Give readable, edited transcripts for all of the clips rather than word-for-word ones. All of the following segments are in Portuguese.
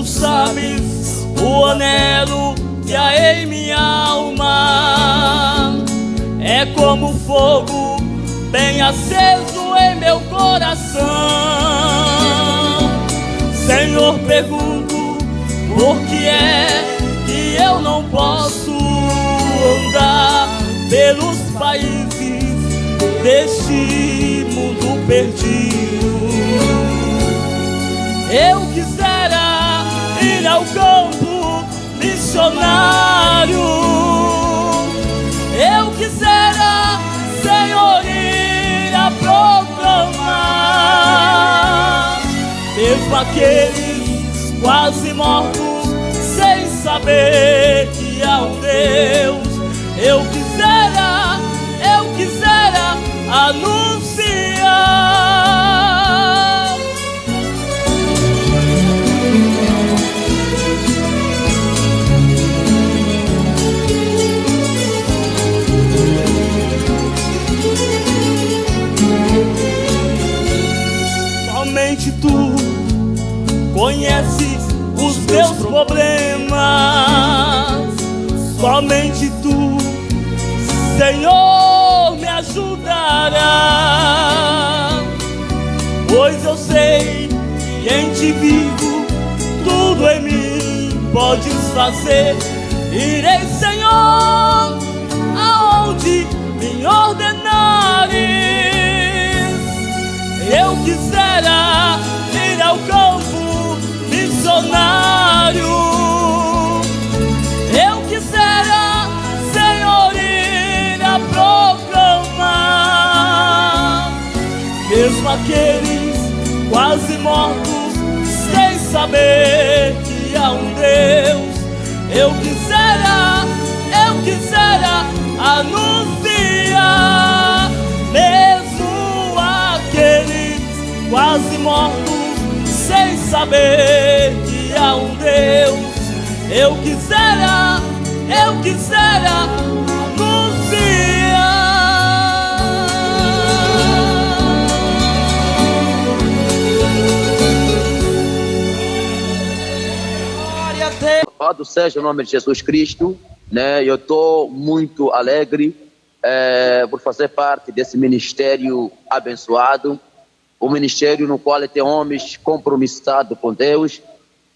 Tu sabes o anelo que há em minha alma. É como fogo bem aceso em meu coração. Senhor, pergunto, por que é que eu não posso andar pelos países deste mundo perdido? Eu quisera ir ao campo missionário. Eu quisera, Senhor, ir a proclamar, mesmo aqueles quase mortos, sem saber que há um Deus. Eu quisera anunciar. Somente Tu conheces os meus problemas. Somente Tu, Senhor, me ajudará, pois eu sei que em Ti vivo, tudo em mim podes fazer. Irei, Senhor, aonde me ordenares. Eu quisera ir ao campo missionário. Eu quisera, Senhor, ir a proclamar, mesmo aqueles quase mortos, sem saber que há um Deus. Eu quisera anunciar, mesmo aqueles quase mortos, sem saber que há um Deus. Eu quisera anunciar. Louvado seja o nome de Jesus Cristo, né? Eu estou muito alegre por fazer parte desse ministério abençoado, o ministério no qual tem homens compromissados com Deus,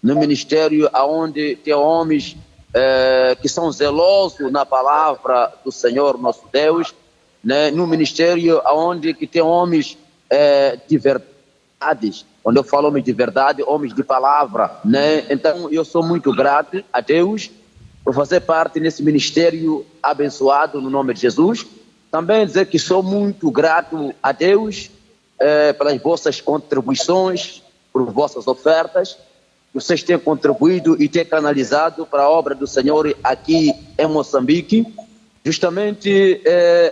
no ministério onde tem homens que são zelosos na palavra do Senhor nosso Deus, né? No ministério onde que tem homens de verdades. Quando eu falo homens de verdade, homens de palavra, né? Então eu sou muito grato a Deus por fazer parte nesse ministério abençoado no nome de Jesus. Também dizer que sou muito grato a Deus pelas vossas contribuições, por vossas ofertas. Vocês têm contribuído e têm canalizado para a obra do Senhor aqui em Moçambique. Justamente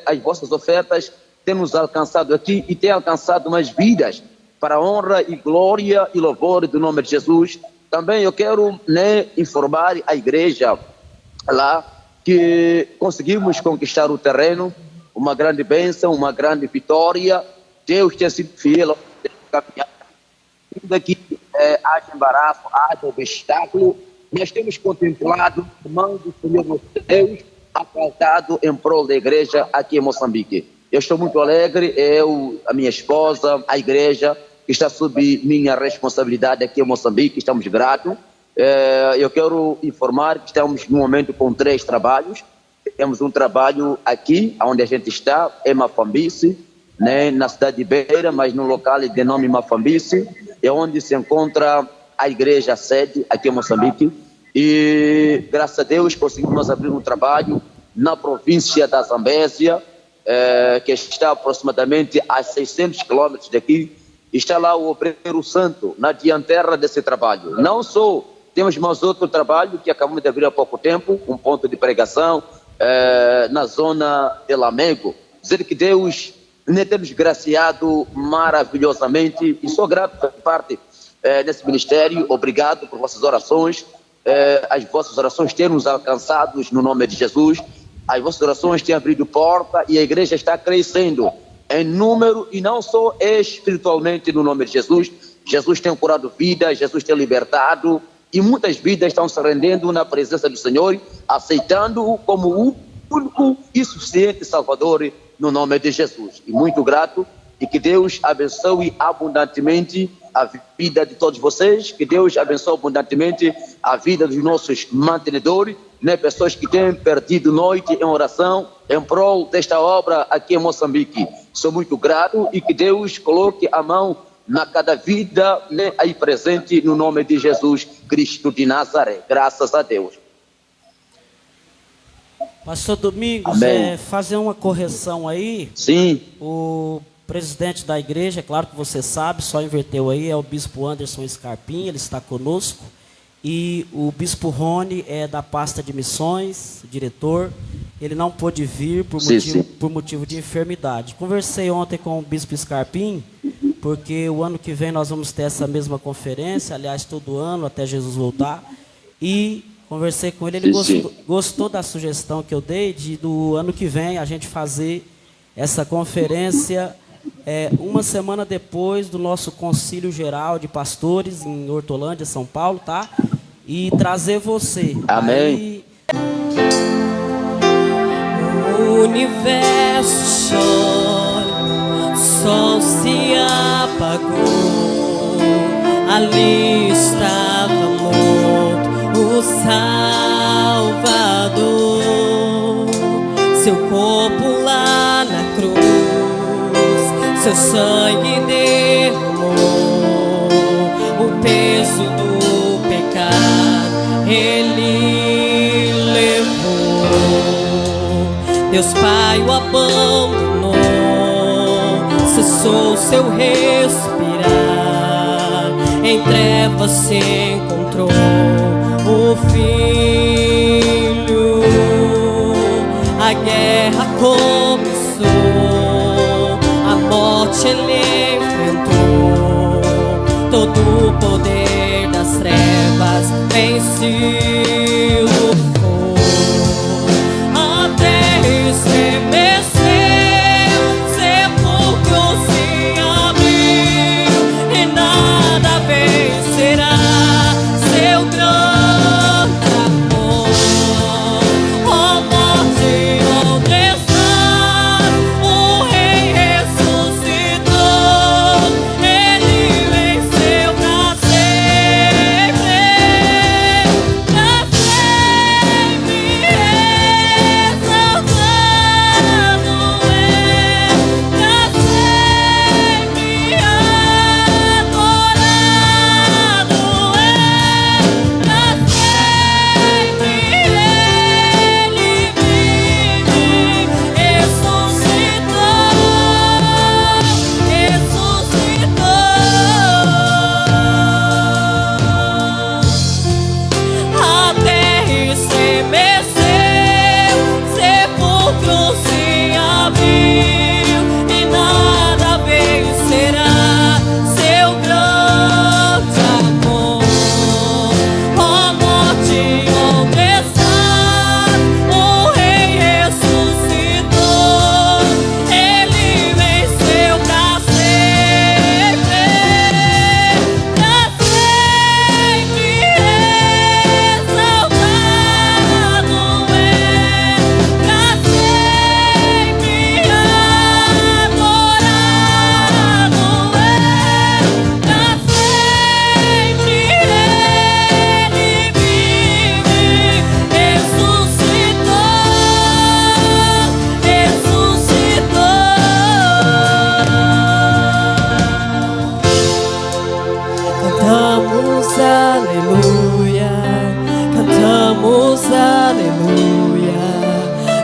as vossas ofertas têm nos alcançado aqui e têm alcançado mais vidas para a honra e glória e louvor do nome de Jesus. Também eu quero, né, informar a igreja lá que conseguimos conquistar o terreno, uma grande bênção, uma grande vitória. Deus tem sido fiel. Ainda que haja embaraço, haja obstáculo, nós temos contemplado a mão do Senhor nosso Deus apautado em prol da igreja aqui em Moçambique. Eu estou muito alegre, eu, a minha esposa, a igreja que está sob minha responsabilidade aqui em Moçambique, estamos gratos. Eu quero informar que estamos no momento com 3 trabalhos. Temos um trabalho aqui, onde a gente está, em Mafambice, né, na cidade de Beira, mas no local de nome Mafambice, é onde se encontra a igreja sede aqui em Moçambique. E graças a Deus conseguimos abrir um trabalho na província da Zambésia, que está aproximadamente a 600 quilômetros daqui. Está lá o obreiro santo na dianteira desse trabalho. Não só temos mais outro trabalho que acabamos de abrir há pouco tempo, um ponto de pregação na zona de Lamego. Dizer que Deus tem nos graciado maravilhosamente e sou grato por parte desse ministério. Obrigado por vossas orações. As vossas orações têm nos alcançado no nome de Jesus. As vossas orações têm abrido porta e a igreja está crescendo em número e não só espiritualmente no nome de Jesus. Jesus tem curado vidas, Jesus tem libertado e muitas vidas estão se rendendo na presença do Senhor, aceitando-o como o único e suficiente Salvador, no nome de Jesus. E muito grato, e que Deus abençoe abundantemente a vida de todos vocês, que Deus abençoe abundantemente a vida dos nossos mantenedores, né? Pessoas que têm perdido noite em oração em prol desta obra aqui em Moçambique. Sou muito grato, e que Deus coloque a mão na cada vida, né, aí presente, no nome de Jesus Cristo de Nazaré. Graças a Deus. Pastor Domingos, fazer uma correção aí. Sim. O presidente da igreja, claro que você sabe, só inverteu aí, é o bispo Anderson Scarpim, ele está conosco. E o bispo Rony é da pasta de missões, diretor. Ele não pôde vir por motivo de enfermidade. Conversei ontem com o bispo Scarpim, porque o ano que vem nós vamos ter essa mesma conferência, aliás, todo ano, até Jesus voltar. E conversei com ele, gostou da sugestão que eu dei, do ano que vem a gente fazer essa conferência uma semana depois do nosso concílio geral de pastores em Hortolândia, São Paulo, tá? E trazer você. Amém. O universo chora, sol se apagou, ali estava morto o Salvador, seu corpo lá na cruz, seu sangue derramou o peso do pecado, ele levou. Deus Pai o abandonou, cessou seu respirar, em trevas se encontrou o Filho. A guerra começou, a morte ele enfrentou, todo o poder das trevas venceu.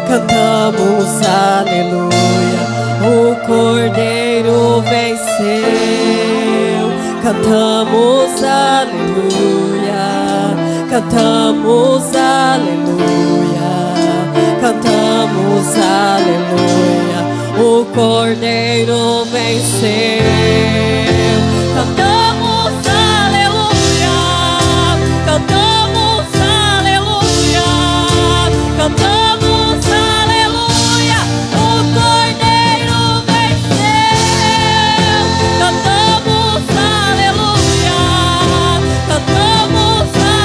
Cantamos aleluia, o Cordeiro venceu. Cantamos aleluia, cantamos aleluia, cantamos aleluia, o Cordeiro venceu. Cantamos aleluia, cantamos aleluia, cantamos. Cantamos aleluia, cantamos aleluia.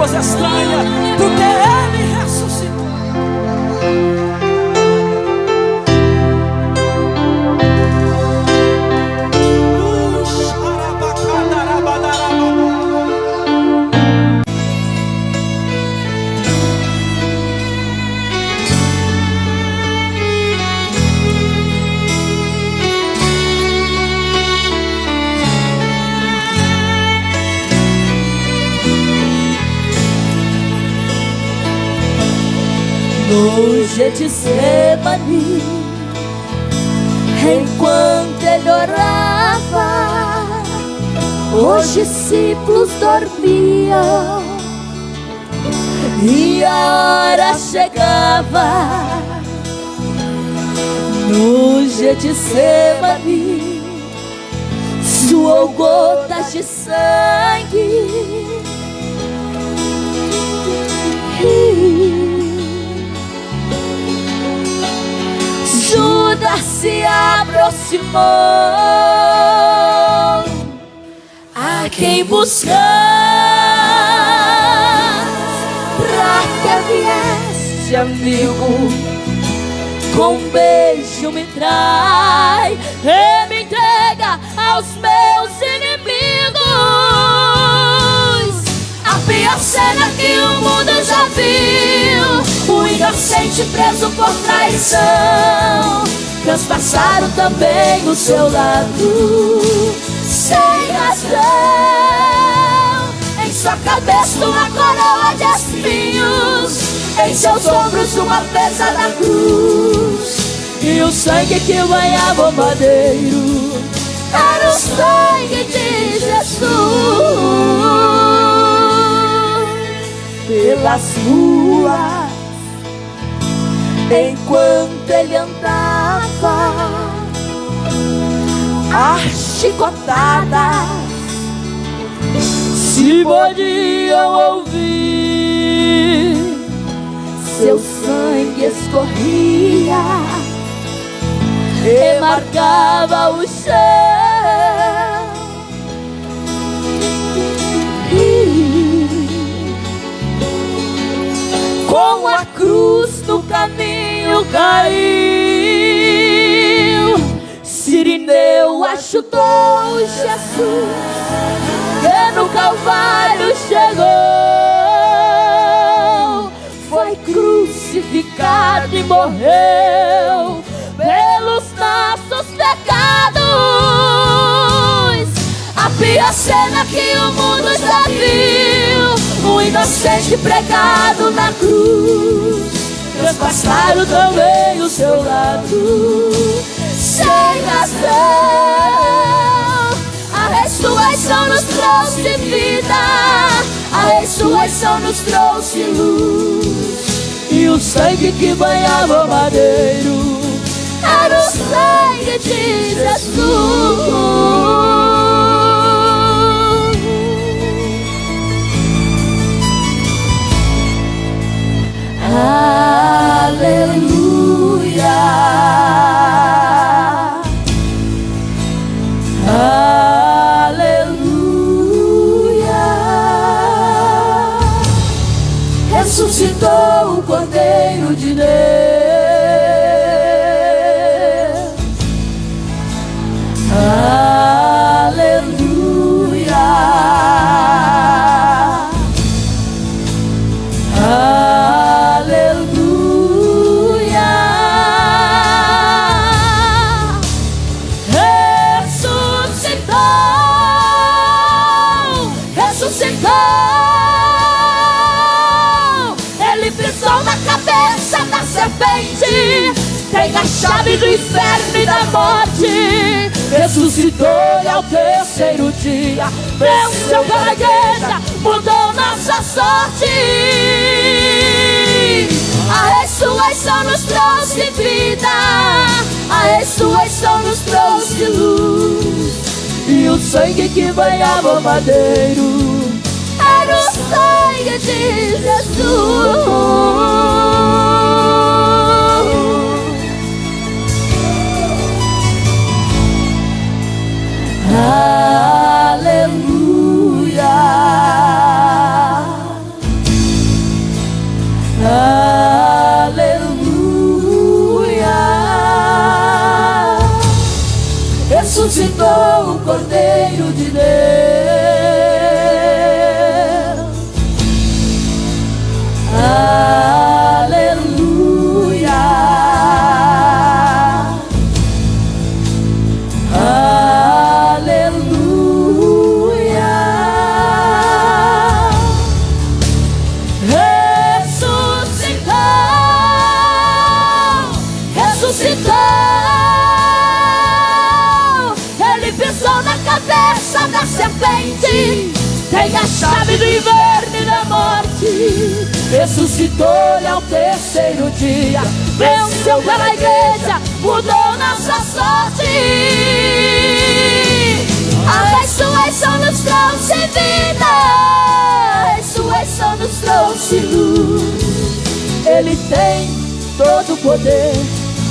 coisa estranha, porque Ele ressuscitou. No Getsemane, enquanto ele orava, os discípulos dormiam e a hora chegava. No Getsemane, suou gotas de sangue. Judas se aproximou, a quem buscar, pra que vieste, amigo, com um beijo me trai e me entrega aos meus inimigos. A pior cena que o mundo já viu, o inocente preso por traição, transpassaram também o seu lado, sem razão. Em sua cabeça uma coroa de espinhos, em seus ombros uma pesada cruz, e o sangue que banhava o madeiro era o sangue de Jesus. Pelas ruas, enquanto ele andava, as chicotadas se podiam ouvir, seu sangue escorria e marcava o chão. Com a cruz no caminho caiu, Cirineu ajudou Jesus, que no Calvário chegou, foi crucificado e morreu pelos nossos pecados. A pior cena que o mundo já viu, um inocente pregado na cruz, transpassaram também o seu lado, sem razão. A ressurreição nos trouxe vida, a ressurreição nos trouxe luz, e o sangue que banhava o madeiro era o sangue de Jesus. Aleluia, aleluia. Ressuscitou o Cordeiro de Deus. Aleluia, tem a chave do inferno e da morte. Ressuscitou e ao terceiro dia venceu pela igreja, mudou nossa sorte. A ressurreição nos trouxe vida, a ressurreição nos trouxe luz, e o sangue que banhava o madeiro era o sangue de Jesus. Aleluia, pisou na cabeça da serpente, tem a chave do inferno e da morte. Ressuscitou-lhe ao terceiro dia, venceu pela igreja, mudou nossa sorte. A ressurreição nos trouxe vida, a ressurreição nos trouxe luz. Ele tem todo o poder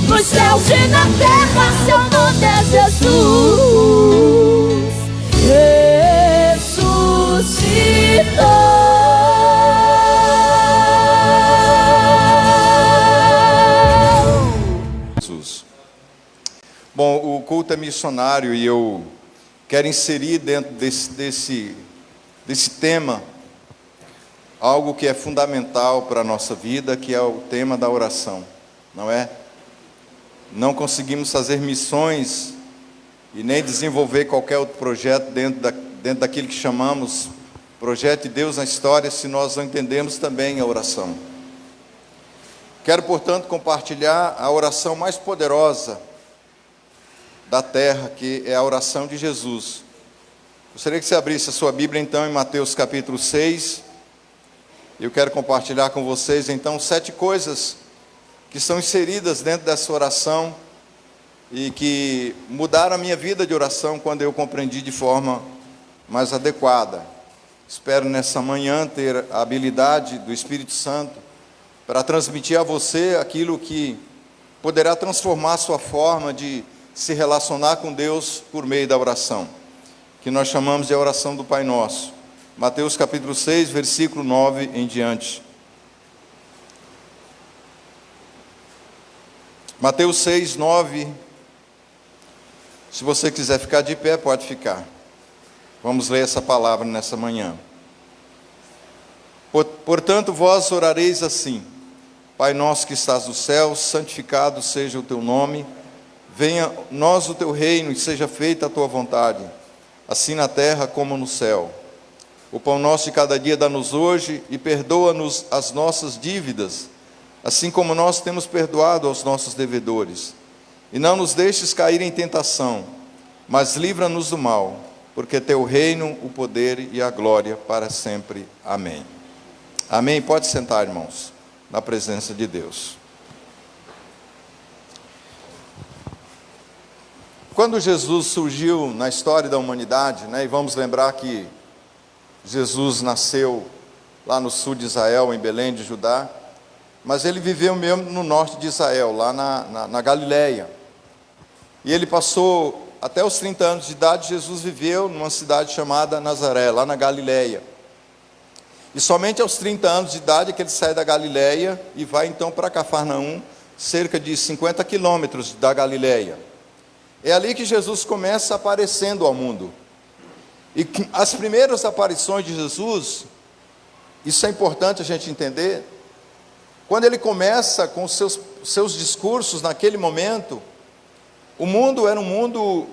nos céus e na terra, seu nome é Jesus. Jesus. Bom, o culto é missionário e eu quero inserir dentro desse tema algo que é fundamental para a nossa vida, que é o tema da oração, não é? Não conseguimos fazer missões e nem desenvolver qualquer outro projeto dentro daquilo que chamamos projeto de Deus na história, se nós não entendemos também a oração. Quero, portanto, compartilhar a oração mais poderosa da terra, que é a oração de Jesus. Gostaria que você abrisse a sua Bíblia, então, em Mateus capítulo 6. Eu quero compartilhar com vocês, então, 7 coisas que são inseridas dentro dessa oração e que mudaram a minha vida de oração quando eu compreendi de forma mais adequada. Espero nessa manhã ter a habilidade do Espírito Santo para transmitir a você aquilo que poderá transformar a sua forma de se relacionar com Deus por meio da oração, que nós chamamos de oração do Pai Nosso. Mateus capítulo 6, versículo 9 em diante. Mateus 6, 9. Se você quiser ficar de pé, pode ficar. Vamos ler essa palavra nessa manhã. Portanto, vós orareis assim: Pai nosso que estás no céu, santificado seja o teu nome. Venha a nós o teu reino e seja feita a tua vontade, assim na terra como no céu. O pão nosso de cada dia dá-nos hoje, e perdoa-nos as nossas dívidas, assim como nós temos perdoado aos nossos devedores. E não nos deixes cair em tentação, mas livra-nos do mal, porque teu reino, o poder e a glória para sempre. Amém. Amém. Pode sentar, irmãos, na presença de Deus. Quando Jesus surgiu na história da humanidade, e vamos lembrar que Jesus nasceu lá no sul de Israel, em Belém de Judá, mas ele viveu mesmo no norte de Israel, lá na Galileia. E ele passou até os 30 anos de idade. Jesus viveu numa cidade chamada Nazaré, lá na Galileia. E somente aos 30 anos de idade é que ele sai da Galileia e vai então para Cafarnaum, cerca de 50 quilômetros da Galileia. É ali que Jesus começa aparecendo ao mundo. E as primeiras aparições de Jesus, isso é importante a gente entender, quando ele começa com os seus discursos naquele momento, o mundo era um mundo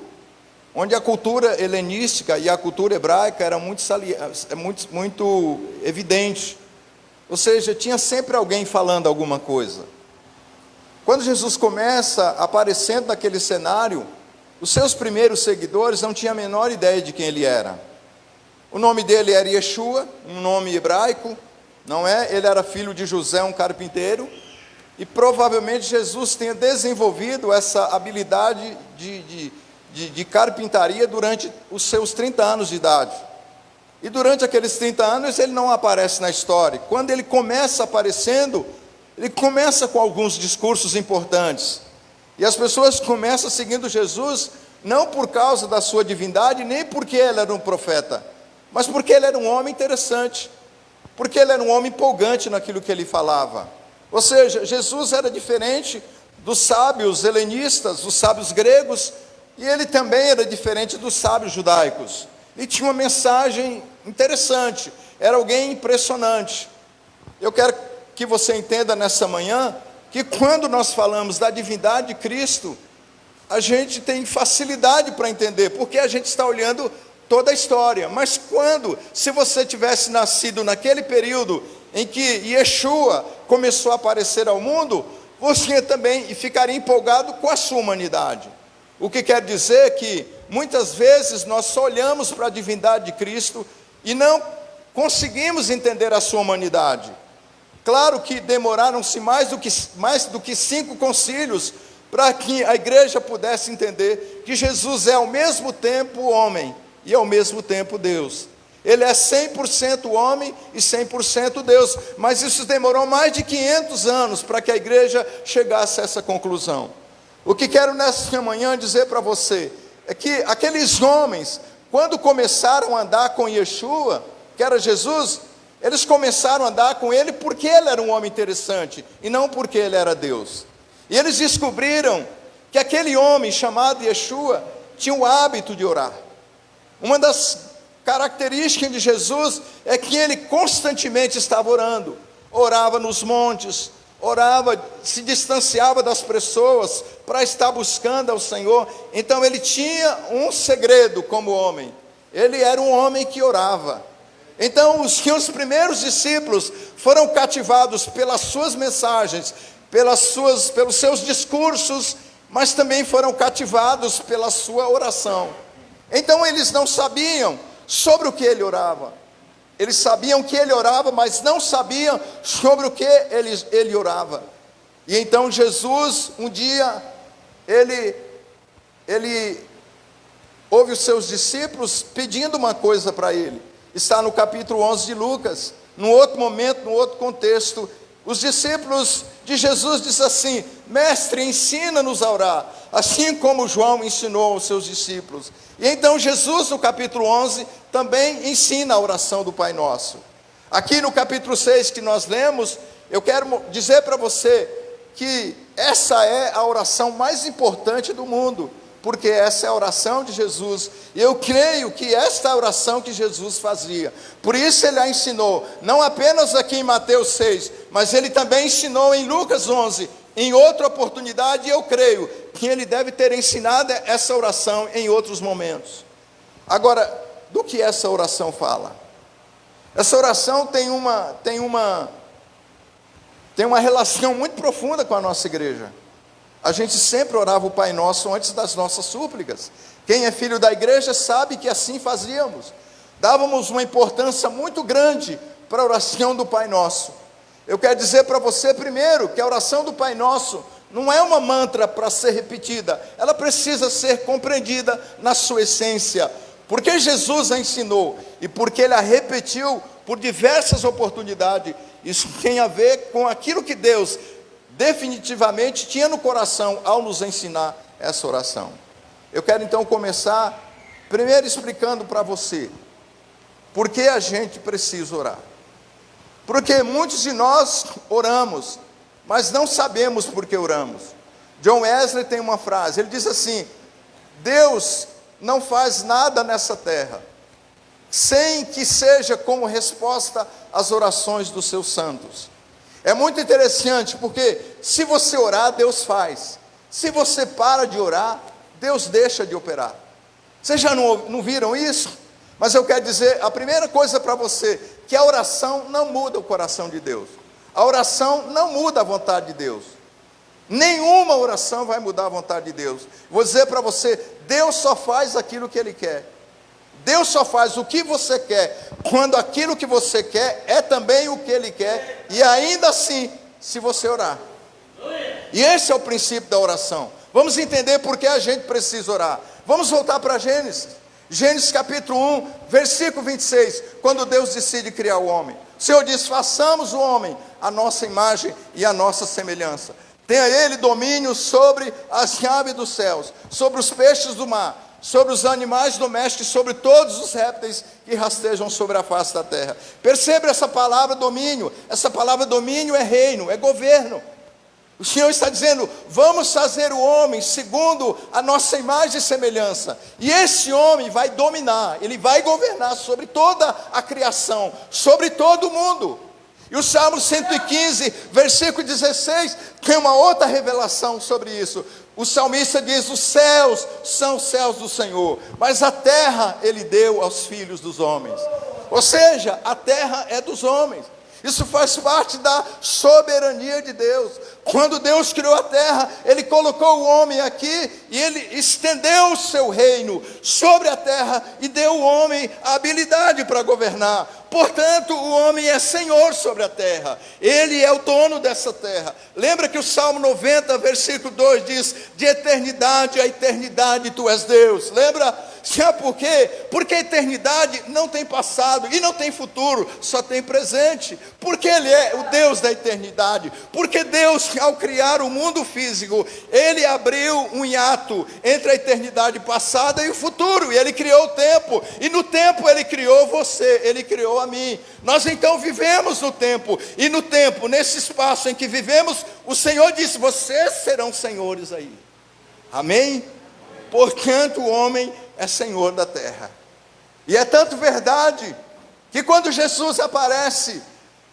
onde a cultura helenística e a cultura hebraica era muito evidente. Ou seja, tinha sempre alguém falando alguma coisa. Quando Jesus começa aparecendo naquele cenário, os seus primeiros seguidores não tinham a menor ideia de quem ele era. O nome dele era Yeshua, um nome hebraico, não é? Ele era filho de José, um carpinteiro, e provavelmente Jesus tenha desenvolvido essa habilidade de carpintaria durante os seus 30 anos de idade. E durante aqueles 30 anos ele não aparece na história. Quando ele começa aparecendo, ele começa com alguns discursos importantes. E as pessoas começam seguindo Jesus, não por causa da sua divindade, nem porque ele era um profeta, mas porque ele era um homem interessante, porque ele era um homem empolgante naquilo que ele falava. Ou seja, Jesus era diferente dos sábios helenistas, dos sábios gregos, e ele também era diferente dos sábios judaicos. E tinha uma mensagem interessante, era alguém impressionante. Eu quero que você entenda nessa manhã, que quando nós falamos da divindade de Cristo, a gente tem facilidade para entender, porque a gente está olhando toda a história. Mas se você tivesse nascido naquele período em que Yeshua começou a aparecer ao mundo, você também ficaria empolgado com a sua humanidade. O que quer dizer que muitas vezes nós só olhamos para a divindade de Cristo e não conseguimos entender a sua humanidade. Claro que demoraram-se mais do que 5 concílios para que a igreja pudesse entender que Jesus é ao mesmo tempo homem e ao mesmo tempo Deus. Ele é 100% homem e 100% Deus, mas isso demorou mais de 500 anos para que a igreja chegasse a essa conclusão. O que quero nessa manhã dizer para você é que aqueles homens, quando começaram a andar com Yeshua, que era Jesus, eles começaram a andar com ele porque ele era um homem interessante e não porque ele era Deus. E eles descobriram que aquele homem chamado Yeshua tinha o hábito de orar. Uma das características de Jesus é que ele constantemente estava orando. Orava nos montes, orava, se distanciava das pessoas para estar buscando ao Senhor. Então ele tinha um segredo como homem. Ele era um homem que orava. Então os primeiros discípulos foram cativados pelas suas mensagens, pelos seus discursos, mas também foram cativados pela sua oração. Então eles não sabiam sobre o que ele orava. Eles sabiam que ele orava, mas não sabiam sobre o que ele orava. E então Jesus, um dia, ele ouve os seus discípulos pedindo uma coisa para ele. Está no capítulo 11 de Lucas. Num outro momento, num outro contexto, os discípulos de Jesus dizem assim: mestre, ensina-nos a orar, assim como João ensinou aos seus discípulos. E então Jesus, no capítulo 11, também ensina a oração do Pai Nosso. Aqui no capítulo 6 que nós lemos, eu quero dizer para você que essa é a oração mais importante do mundo, porque essa é a oração de Jesus, e eu creio que esta é a oração que Jesus fazia. Por isso ele a ensinou, não apenas aqui em Mateus 6, mas ele também ensinou em Lucas 11, em outra oportunidade, e eu creio que ele deve ter ensinado essa oração em outros momentos. Agora, do que essa oração fala? Essa oração tem uma relação muito profunda com a nossa igreja. A gente sempre orava o Pai Nosso antes das nossas súplicas. Quem é filho da igreja sabe que assim fazíamos. Dávamos uma importância muito grande para a oração do Pai Nosso. Eu quero dizer para você primeiro que a oração do Pai Nosso não é uma mantra para ser repetida. Ela precisa ser compreendida na sua essência. Porque Jesus a ensinou e porque ele a repetiu por diversas oportunidades. Isso tem a ver com aquilo que Deus definitivamente tinha no coração ao nos ensinar essa oração. Eu quero então começar primeiro explicando para você por que a gente precisa orar. Porque muitos de nós oramos, mas não sabemos por que oramos. John Wesley tem uma frase, ele diz assim: Deus não faz nada nessa terra sem que seja como resposta às orações dos seus santos. É muito interessante, porque se você orar, Deus faz. Se você para de orar, Deus deixa de operar. Vocês já não viram isso? Mas eu quero dizer, a primeira coisa para você, que a oração não muda o coração de Deus. A oração não muda a vontade de Deus. Nenhuma oração vai mudar a vontade de Deus. Vou dizer para você, Deus só faz aquilo que Ele quer. Deus só faz o que você quer, quando aquilo que você quer é também o que Ele quer, e ainda assim, se você orar. E esse é o princípio da oração. Vamos entender por que a gente precisa orar. Vamos voltar para Gênesis. Gênesis capítulo 1, versículo 26, quando Deus decide criar o homem. O Senhor diz: façamos o homem a nossa imagem e a nossa semelhança. Tenha ele domínio sobre as aves dos céus, sobre os peixes do mar, sobre os animais domésticos, sobre todos os répteis que rastejam sobre a face da terra. Perceba essa palavra domínio. Essa palavra domínio é reino, é governo. O Senhor está dizendo: vamos fazer o homem segundo a nossa imagem e semelhança. E esse homem vai dominar, ele vai governar sobre toda a criação, sobre todo o mundo. E o Salmo 115, versículo 16, tem uma outra revelação sobre isso. O salmista diz: os céus são os céus do Senhor, mas a terra Ele deu aos filhos dos homens. Ou seja, a terra é dos homens. Isso faz parte da soberania de Deus. Quando Deus criou a terra, Ele colocou o homem aqui e Ele estendeu o seu reino sobre a terra e deu ao homem a habilidade para governar. Portanto, o homem é senhor sobre a terra. Ele é o dono dessa terra. Lembra que o Salmo 90, versículo 2 diz: de eternidade a eternidade tu és Deus. Lembra? Sabe por quê? Porque a eternidade não tem passado e não tem futuro, só tem presente. Porque Ele é o Deus da eternidade. Porque Deus, ao criar o mundo físico, Ele abriu um hiato entre a eternidade passada e o futuro. E Ele criou o tempo. E no tempo Ele criou você, Ele criou a mim. Nós então vivemos no tempo. E no tempo, nesse espaço em que vivemos, o Senhor disse: vocês serão senhores aí. Amém? Portanto, o homem é senhor da terra. E é tanto verdade que quando Jesus aparece,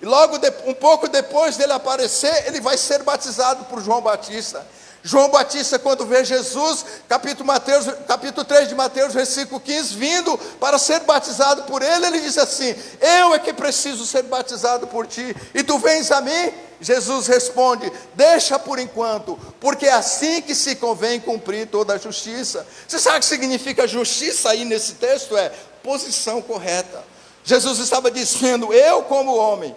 e logo um pouco depois dele aparecer, ele vai ser batizado por João Batista. João Batista, quando vê Jesus, capítulo 3 de Mateus, versículo 15, vindo para ser batizado por ele, ele diz assim: eu é que preciso ser batizado por ti, e tu vens a mim? Jesus responde: deixa por enquanto, porque é assim que se convém cumprir toda a justiça. Você sabe o que significa justiça aí nesse texto? É posição correta. Jesus estava dizendo: eu como homem,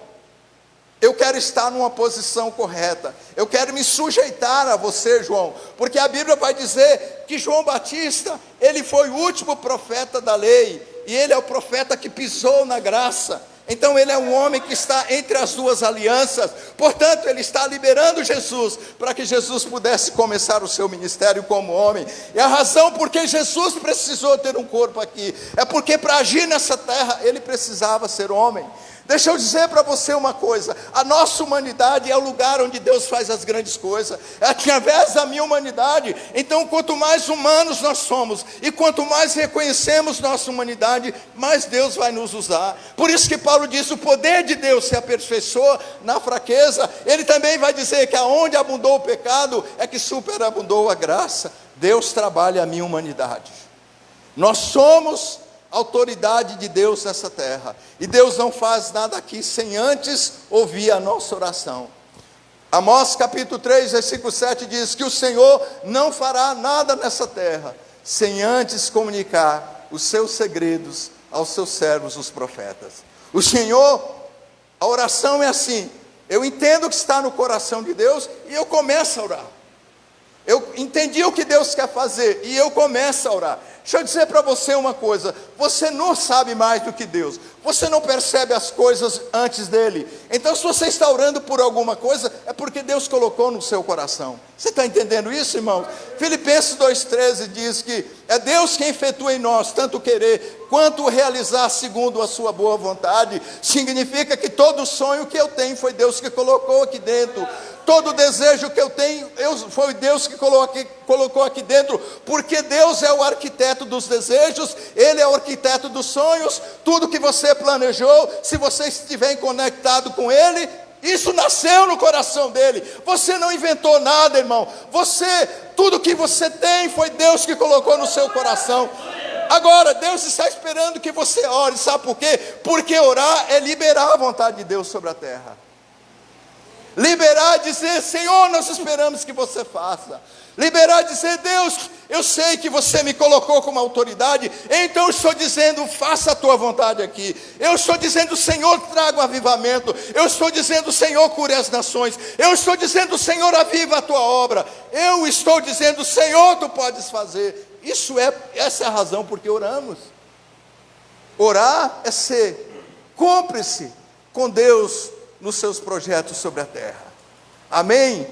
eu quero estar numa posição correta. Eu quero me sujeitar a você, João, porque a Bíblia vai dizer que João Batista, ele foi o último profeta da lei, e ele é o profeta que pisou na graça. Então ele é um homem que está entre as duas alianças. Portanto, ele está liberando Jesus, para que Jesus pudesse começar o seu ministério como homem. E a razão por que Jesus precisou ter um corpo aqui, é porque para agir nessa terra, ele precisava ser homem. Deixa eu dizer para você uma coisa: a nossa humanidade é o lugar onde Deus faz as grandes coisas, é através da minha humanidade. Então, quanto mais humanos nós somos, e quanto mais reconhecemos nossa humanidade, mais Deus vai nos usar. Por isso que Paulo diz: o poder de Deus se aperfeiçoa na fraqueza. Ele também vai dizer que aonde abundou o pecado, é que superabundou a graça. Deus trabalha a minha humanidade. Nós somos autoridade de Deus nessa terra, e Deus não faz nada aqui sem antes ouvir a nossa oração. Amós capítulo 3, versículo 7 diz que o Senhor não fará nada nessa terra sem antes comunicar os seus segredos aos seus servos, os profetas. O Senhor, a oração é assim: eu entendo o que está no coração de Deus e eu começo a orar. Eu entendi o que Deus quer fazer e eu começo a orar. Deixa eu dizer para você uma coisa: você não sabe mais do que Deus, você não percebe as coisas antes dele. Então, se você está orando por alguma coisa, é porque Deus colocou no seu coração. Você está entendendo isso, irmão? Filipenses 2,13 diz que é Deus quem efetua em nós tanto querer quanto realizar segundo a sua boa vontade. Significa que todo sonho que eu tenho foi Deus que colocou aqui dentro. Todo desejo que eu tenho, foi Deus que colocou aqui dentro, porque Deus é o arquiteto dos desejos, Ele é o arquiteto dos sonhos. Tudo que você planejou, se você estiver conectado com Ele, isso nasceu no coração dele. Você não inventou nada, irmão. Tudo que você tem foi Deus que colocou no seu coração. Agora, Deus está esperando que você ore. Sabe por quê? Porque orar é liberar a vontade de Deus sobre a terra. Liberar e dizer: Senhor, nós esperamos que você faça. Liberar e dizer: Deus, eu sei que você me colocou como autoridade, então eu estou dizendo: faça a tua vontade aqui. Eu estou dizendo: Senhor, traga um avivamento. Eu estou dizendo: Senhor, cure as nações. Eu estou dizendo: Senhor, aviva a tua obra. Eu estou dizendo: Senhor, tu podes fazer. Essa é a razão por que oramos. Orar é ser cúmplice com Deus nos seus projetos sobre a terra. Amém?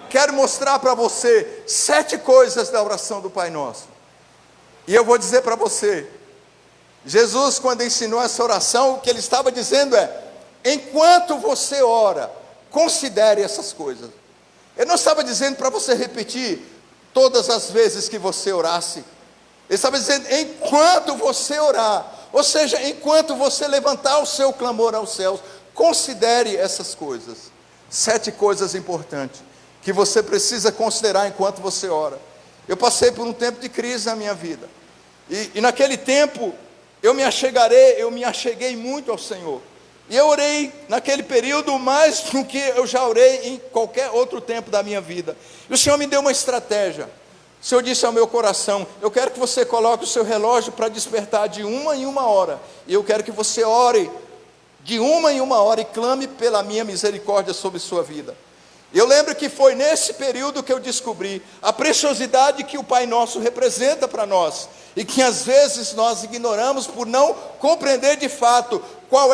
Quero mostrar para você 7 coisas da oração do Pai Nosso. E eu vou dizer para você, Jesus, quando ensinou essa oração, o que ele estava dizendo é: enquanto você ora, considere essas coisas. Ele não estava dizendo para você repetir todas as vezes que você orasse. Ele estava dizendo: enquanto você orar, ou seja, enquanto você levantar o seu clamor aos céus, considere essas coisas. 7 coisas importantes que você precisa considerar enquanto você ora. Eu passei por um tempo de crise na minha vida, e naquele tempo eu me acheguei muito ao Senhor. E eu orei naquele período mais do que eu já orei em qualquer outro tempo da minha vida. E o Senhor me deu uma estratégia. O Senhor disse ao meu coração: eu quero que você coloque o seu relógio para despertar de 1 em 1 hora. E eu quero que você ore de 1 em 1 hora e clame pela minha misericórdia sobre sua vida. Eu lembro que foi nesse período que eu descobri a preciosidade que o Pai Nosso representa para nós, e que às vezes nós ignoramos por não compreender de fato qual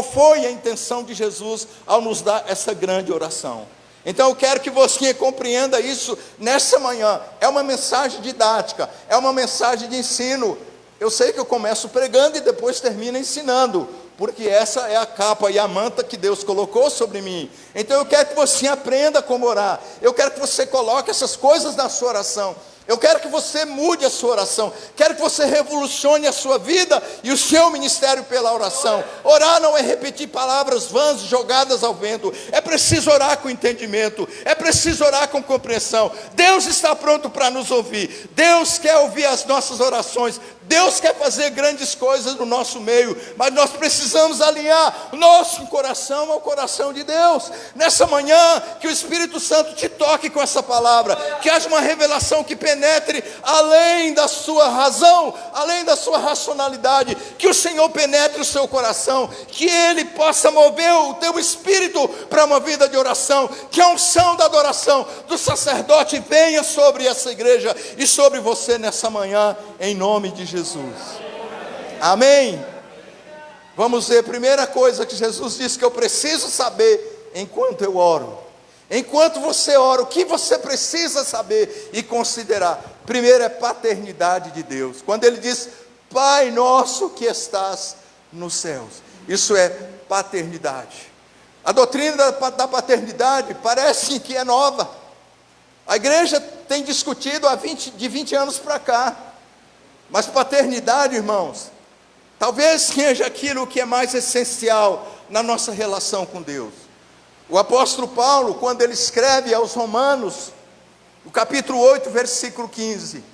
foi a intenção de Jesus ao nos dar essa grande oração. Então eu quero que você compreenda isso nessa manhã. É uma mensagem didática, é uma mensagem de ensino. Eu sei que eu começo pregando e depois termino ensinando, porque essa é a capa e a manta que Deus colocou sobre mim. Então eu quero que você aprenda como orar. Eu quero que você coloque essas coisas na sua oração. Eu quero que você mude a sua oração. Quero que você revolucione a sua vida e o seu ministério pela oração. Orar não é repetir palavras vãs jogadas ao vento. É preciso orar com entendimento. É preciso orar com compreensão. Deus está pronto para nos ouvir. Deus quer ouvir as nossas orações. Deus quer fazer grandes coisas no nosso meio, mas nós precisamos alinhar o nosso coração ao coração de Deus. Nessa manhã, que o Espírito Santo te toque com essa palavra, que haja uma revelação que penetre além da sua razão, além da sua racionalidade, que o Senhor penetre o seu coração, que Ele possa mover o teu espírito para uma vida de oração, que a unção da adoração do sacerdote venha sobre essa igreja e sobre você nessa manhã, em nome de Jesus. Amém? Vamos ver, primeira coisa que Jesus disse que eu preciso saber enquanto eu oro. Enquanto você ora, o que você precisa saber e considerar? Primeiro é paternidade de Deus. Quando Ele diz, Pai nosso que estás nos céus. Isso é paternidade. A doutrina da paternidade parece que é nova. A igreja tem discutido de 20 anos para cá. Mas paternidade, irmãos, talvez seja aquilo que é mais essencial na nossa relação com Deus. O apóstolo Paulo, quando ele escreve aos Romanos, no capítulo 8, versículo 15,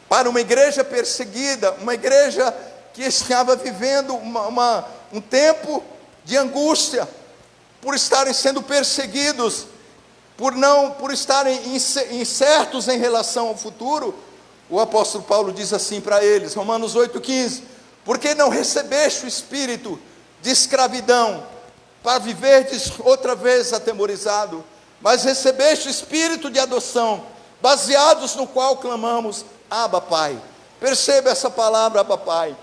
para uma igreja perseguida, uma igreja que estava vivendo um tempo de angústia, por estarem sendo perseguidos, por estarem incertos em relação ao futuro. O apóstolo Paulo diz assim para eles, Romanos 8,15: porque não recebeste o espírito de escravidão, para viverdes outra vez atemorizado, mas recebeste o espírito de adoção, baseados no qual clamamos, Abba Pai. Perceba essa palavra, Abba Pai.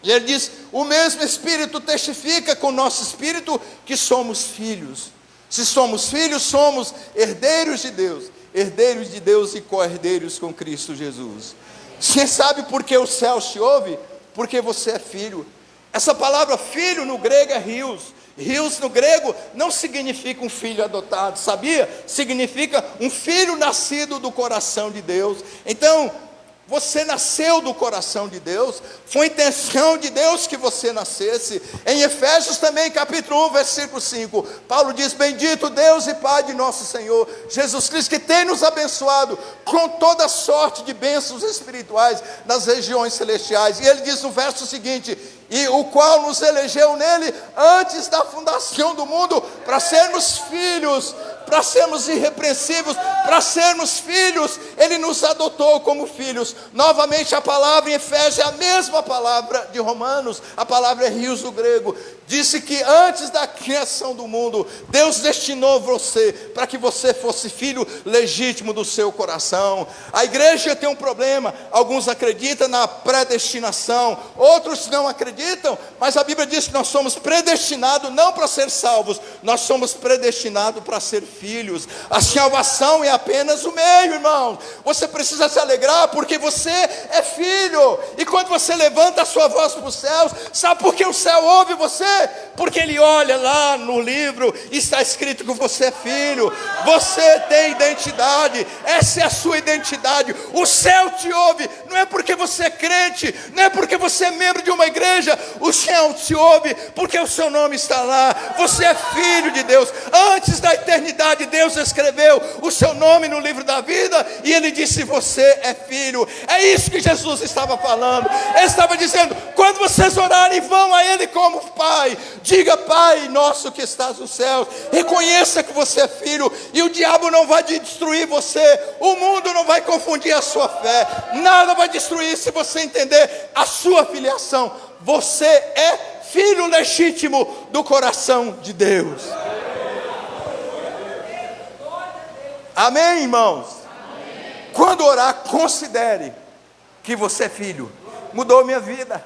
E ele diz, o mesmo espírito testifica com o nosso espírito que somos filhos. Se somos filhos, somos herdeiros de Deus e co-herdeiros com Cristo Jesus. Você sabe por que o céu te ouve? Porque você é filho. Essa palavra filho no grego é rios. Rios no grego não significa um filho adotado, sabia? Significa um filho nascido do coração de Deus. Então, você nasceu do coração de Deus, foi intenção de Deus que você nascesse. Em Efésios também, capítulo 1, versículo 5, Paulo diz, bendito Deus e Pai de nosso Senhor Jesus Cristo, que tem nos abençoado com toda sorte de bênçãos espirituais nas regiões celestiais. E ele diz no verso seguinte, e o qual nos elegeu nele antes da fundação do mundo, para sermos filhos, para sermos irrepreensíveis, para sermos filhos. Ele nos adotou como filhos. Novamente a palavra em Efésios é a mesma palavra de Romanos, a palavra é rios do grego. Disse que antes da criação do mundo, Deus destinou você para que você fosse filho legítimo do seu coração. A igreja tem um problema, alguns acreditam na predestinação, outros não acreditam, mas a Bíblia diz que nós somos predestinados não para ser salvos, nós somos predestinados para ser filhos. A salvação é apenas o meio, irmão. Você precisa se alegrar porque você é filho, e quando você levanta a sua voz para os céus, sabe por que o céu ouve você? Porque ele olha lá no livro e está escrito que você é filho, você tem identidade, essa é a sua identidade. O céu te ouve, não é porque você é crente, não é porque você é membro de uma igreja, o céu te ouve porque o seu nome está lá, você é filho de Deus. Antes da eternidade Deus escreveu o seu nome no livro da vida e ele disse, você é filho. É isso que Jesus estava falando. Ele estava dizendo, quando vocês orarem, vão a ele como Pai, Pai. Diga: Pai nosso que estás nos céus. Reconheça que você é filho, e o diabo não vai destruir você, o mundo não vai confundir a sua fé, nada vai destruir se você entender a sua filiação. Você é filho legítimo do coração de Deus. Amém, irmãos? Amém. Quando orar, considere que você é filho. Mudou minha vida,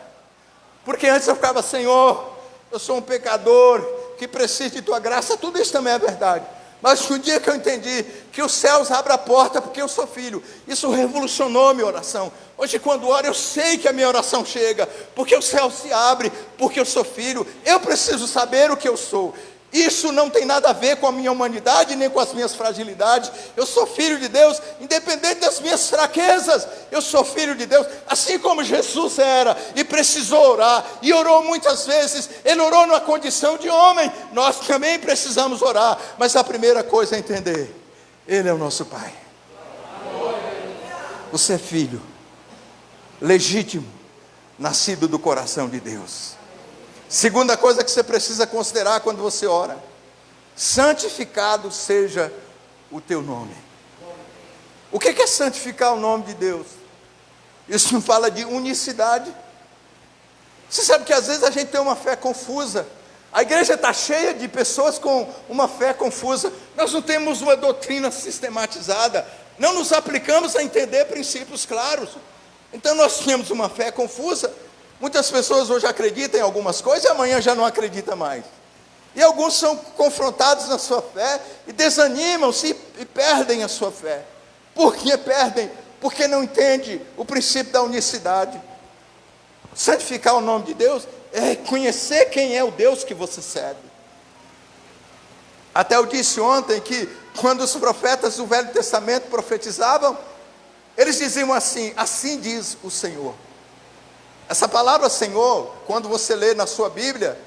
porque antes eu ficava: Senhor, eu sou um pecador que precisa de tua graça. Tudo isso também é verdade, mas no dia que eu entendi que os céus abrem a porta porque eu sou filho, isso revolucionou a minha oração. Hoje, quando oro, eu sei que a minha oração chega, porque o céu se abre, porque eu sou filho. Eu preciso saber o que eu sou. Isso não tem nada a ver com a minha humanidade, nem com as minhas fragilidades. Eu sou filho de Deus, independente das minhas fraquezas. Eu sou filho de Deus, assim como Jesus era, e precisou orar, e orou muitas vezes. Ele orou numa condição de homem. Nós também precisamos orar, mas a primeira coisa é entender: Ele é o nosso Pai. Você é filho legítimo, nascido do coração de Deus. Segunda coisa que você precisa considerar quando você ora: santificado seja o teu nome. O que é santificar o nome de Deus? Isso não fala de unicidade. Você sabe que às vezes a gente tem uma fé confusa. A igreja está cheia de pessoas com uma fé confusa. Nós não temos uma doutrina sistematizada, não nos aplicamos a entender princípios claros. Então nós temos uma fé confusa. Muitas pessoas hoje acreditam em algumas coisas e amanhã já não acreditam mais. E alguns são confrontados na sua fé e desanimam-se e perdem a sua fé. Por que perdem? Porque não entendem o princípio da unicidade. Santificar o nome de Deus é conhecer quem é o Deus que você serve. Até eu disse ontem que quando os profetas do Velho Testamento profetizavam, eles diziam assim: assim diz o Senhor. Essa palavra Senhor, quando você lê na sua Bíblia,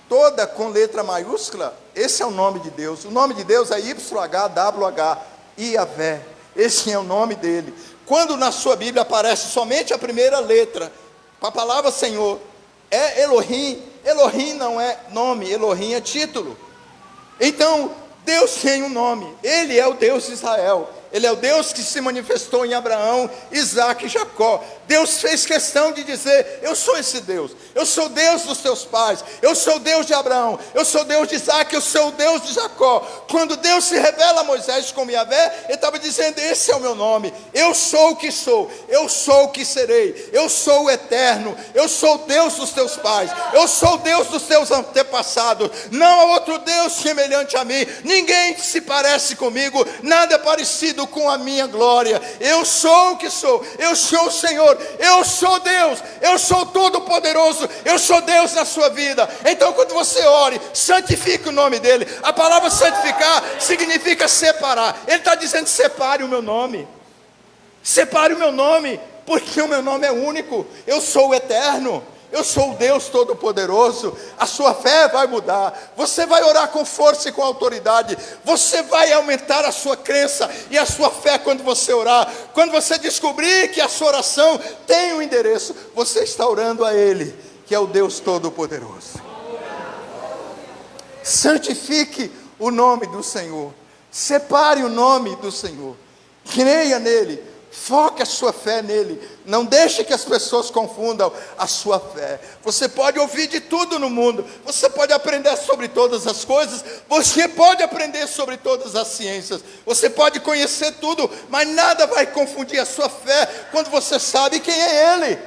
toda com letra maiúscula, esse é o nome de Deus. O nome de Deus é YHWH, Iavé. Esse é o nome dele. Quando na sua Bíblia aparece somente a primeira letra, com a palavra Senhor, é Elohim. Elohim não é nome, Elohim é título. Então, Deus tem um nome. Ele é o Deus de Israel. Ele é o Deus que se manifestou em Abraão, Isaac e Jacó. Deus fez questão de dizer: eu sou esse Deus. Eu sou Deus dos teus pais. Eu sou Deus de Abraão. Eu sou Deus de Isaac. Eu sou o Deus de Jacó. Quando Deus se revela a Moisés como Iavé, Ele estava dizendo: esse é o meu nome. Eu sou o que sou. Eu sou o que serei. Eu sou o eterno. Eu sou Deus dos teus pais. Eu sou Deus dos teus antepassados. Não há outro Deus semelhante a mim. Ninguém se parece comigo. Nada é parecido com a minha glória. Eu sou o que sou. Eu sou o Senhor. Eu sou Deus. Eu sou todo poderoso. Eu sou Deus na sua vida. Então quando você ore, santifique o nome dele. A palavra santificar significa separar. Ele está dizendo: separe o meu nome. Separe o meu nome, porque o meu nome é único. Eu sou o eterno. Eu sou o Deus Todo-Poderoso. A sua fé vai mudar. Você vai orar com força e com autoridade. Você vai aumentar a sua crença e a sua fé quando você orar. Quando você descobrir que a sua oração tem um endereço, você está orando a Ele, que é o Deus Todo-Poderoso. Santifique o nome do Senhor. Separe o nome do Senhor. Creia nele. Foque a sua fé nele. Não deixe que as pessoas confundam a sua fé. Você pode ouvir de tudo no mundo. Você pode aprender sobre todas as coisas. Você pode aprender sobre todas as ciências. Você pode conhecer tudo, mas nada vai confundir a sua fé quando você sabe quem é Ele.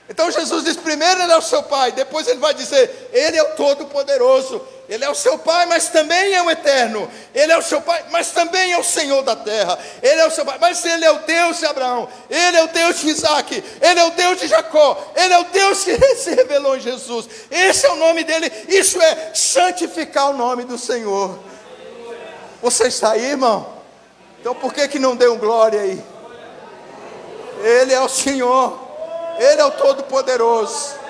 Então Jesus diz: primeiro Ele é o seu Pai. Depois Ele vai dizer: Ele é o Todo-Poderoso. Ele é o seu Pai, mas também é o Eterno. Ele é o seu Pai, mas também é o Senhor da terra. Ele é o seu Pai, mas Ele é o Deus de Abraão. Ele é o Deus de Isaac. Ele é o Deus de Jacó. Ele é o Deus que se revelou em Jesus. Esse é o nome dele. Isso é santificar o nome do Senhor. Você está aí, irmão? Então por que não deu glória aí? Ele é o Senhor. Ele é o Todo-Poderoso.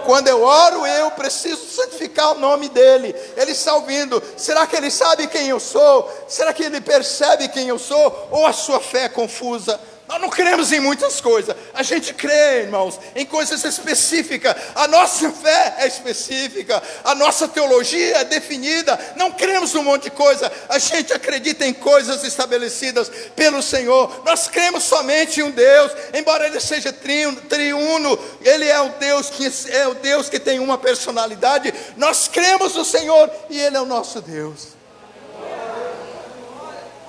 Quando eu oro, eu preciso santificar o nome dele. Ele está ouvindo. Será que ele sabe quem eu sou? Será que ele percebe quem eu sou? Ou a sua fé é confusa? Nós não cremos em muitas coisas. A gente crê, irmãos, em coisas específicas. A nossa fé é específica. A nossa teologia é definida. Não cremos num monte de coisa. A gente acredita em coisas estabelecidas pelo Senhor. Nós cremos somente em um Deus. Embora Ele seja triuno, Ele é o Deus que tem uma personalidade. Nós cremos no Senhor e Ele é o nosso Deus.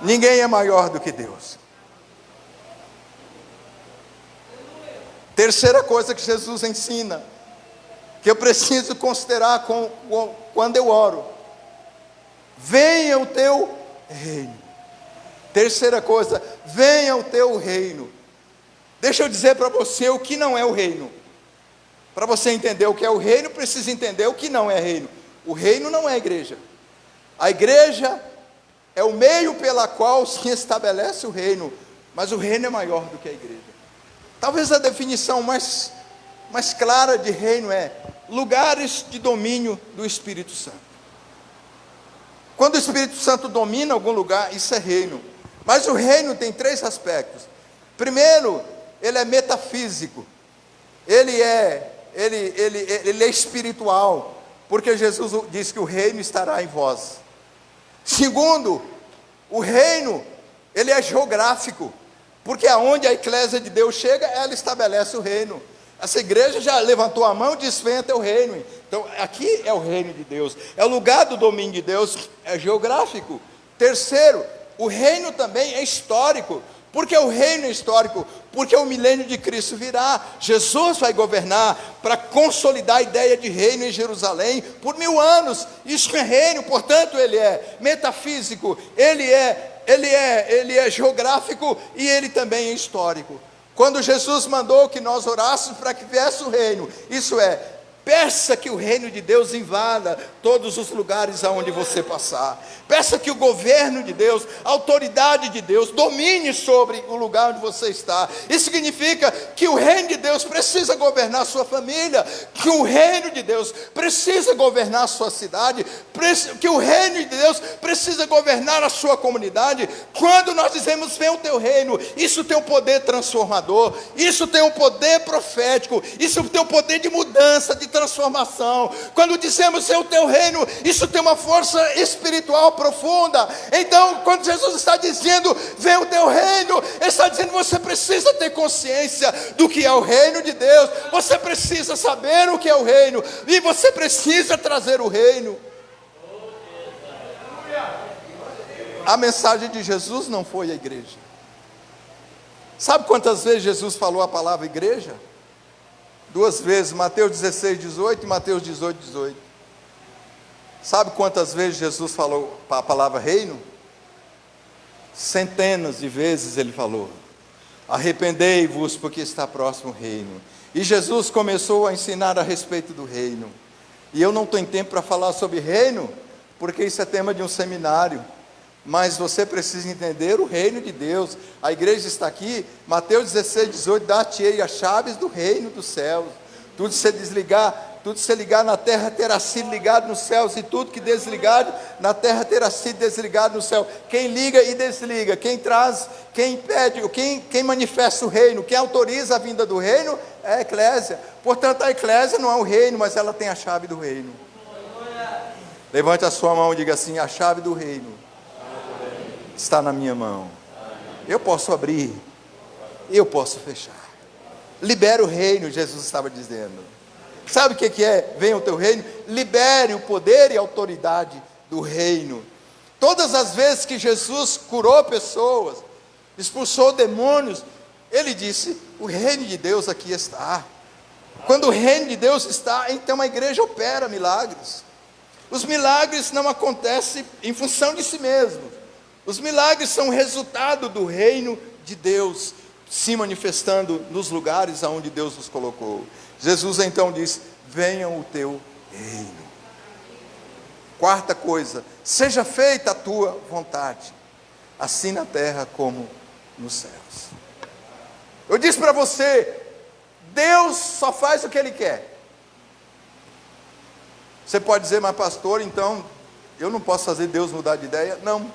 Ninguém é maior do que Deus. Terceira coisa que Jesus ensina, que eu preciso considerar quando eu oro: venha o teu reino. Terceira coisa, venha o teu reino. Deixa eu dizer para você o que não é o reino. Para você entender o que é o reino, precisa entender o que não é reino. O reino não é a igreja. A igreja é o meio pela qual se estabelece o reino, mas o reino é maior do que a igreja. Talvez a definição mais clara de reino é lugares de domínio do Espírito Santo. Quando o Espírito Santo domina algum lugar, isso é reino. Mas o reino tem 3 aspectos. Primeiro, ele é metafísico. Ele é espiritual, porque Jesus diz que o reino estará em vós. Segundo, o reino, ele é geográfico, porque aonde a eclésia de Deus chega, ela estabelece o reino. Essa igreja já levantou a mão e disse: venha teu reino. Então aqui é o reino de Deus, é o lugar do domínio de Deus, é geográfico. Terceiro, o reino também é histórico. Por que o reino é histórico? Porque o milênio de Cristo virá. Jesus vai governar para consolidar a ideia de reino em Jerusalém por 1000 anos. Isso é reino, portanto ele é metafísico, ele é geográfico e ele também é histórico. Quando Jesus mandou que nós orássemos para que viesse o reino, isso é, peça que o reino de Deus invada todos os lugares aonde você passar. Peça que o governo de Deus, a autoridade de Deus, domine sobre o lugar onde você está. Isso significa que o reino de Deus precisa governar a sua família, que o reino de Deus precisa governar a sua cidade, que o reino de Deus precisa governar a sua comunidade. Quando nós dizemos: vem o teu reino, isso tem um poder transformador, isso tem um poder profético, isso tem um poder de mudança, de transformação. Quando dizemos: vem o teu reino, isso tem uma força espiritual profunda. Então, quando Jesus está dizendo: vem o teu reino, Ele está dizendo: você precisa ter consciência do que é o reino de Deus, você precisa saber o que é o reino, e você precisa trazer o reino. A mensagem de Jesus não foi a igreja. Sabe quantas vezes Jesus falou a palavra igreja? 2 vezes, Mateus 16, 18 e Mateus 18, 18. Sabe quantas vezes Jesus falou a palavra reino? Centenas de vezes ele falou: arrependei-vos, porque está próximo o reino. E Jesus começou a ensinar a respeito do reino. E eu não tenho tempo para falar sobre reino, porque isso é tema de um seminário. Mas você precisa entender o reino de Deus. A igreja está aqui, Mateus 16, 18, dar-te-ei as chaves do reino dos céus. Tudo se ligar na terra terá sido ligado nos céus, e tudo que desligado na terra terá sido desligado no céu. Quem liga e desliga, quem traz, quem impede, quem manifesta o reino, quem autoriza a vinda do reino é a eclésia. Portanto, a eclésia não é o reino, mas ela tem a chave do reino. Levante a sua mão e diga assim: a chave do reino está na minha mão. Eu posso abrir, eu posso fechar. Libere o reino, Jesus estava dizendo. Sabe o que é? Venha o teu reino. Libere o poder e a autoridade do reino. Todas as vezes que Jesus curou pessoas, expulsou demônios, Ele disse: o reino de Deus aqui está. Quando o reino de Deus está, então a igreja opera milagres. Os milagres não acontecem em função de si mesmos. Os milagres são resultado do reino de Deus se manifestando nos lugares aonde Deus nos colocou. Jesus então disse: venha o teu reino. Quarta coisa: seja feita a tua vontade, assim na terra como nos céus. Eu disse para você, Deus só faz o que Ele quer. Você pode dizer: mas pastor, então eu não posso fazer Deus mudar de ideia? Não.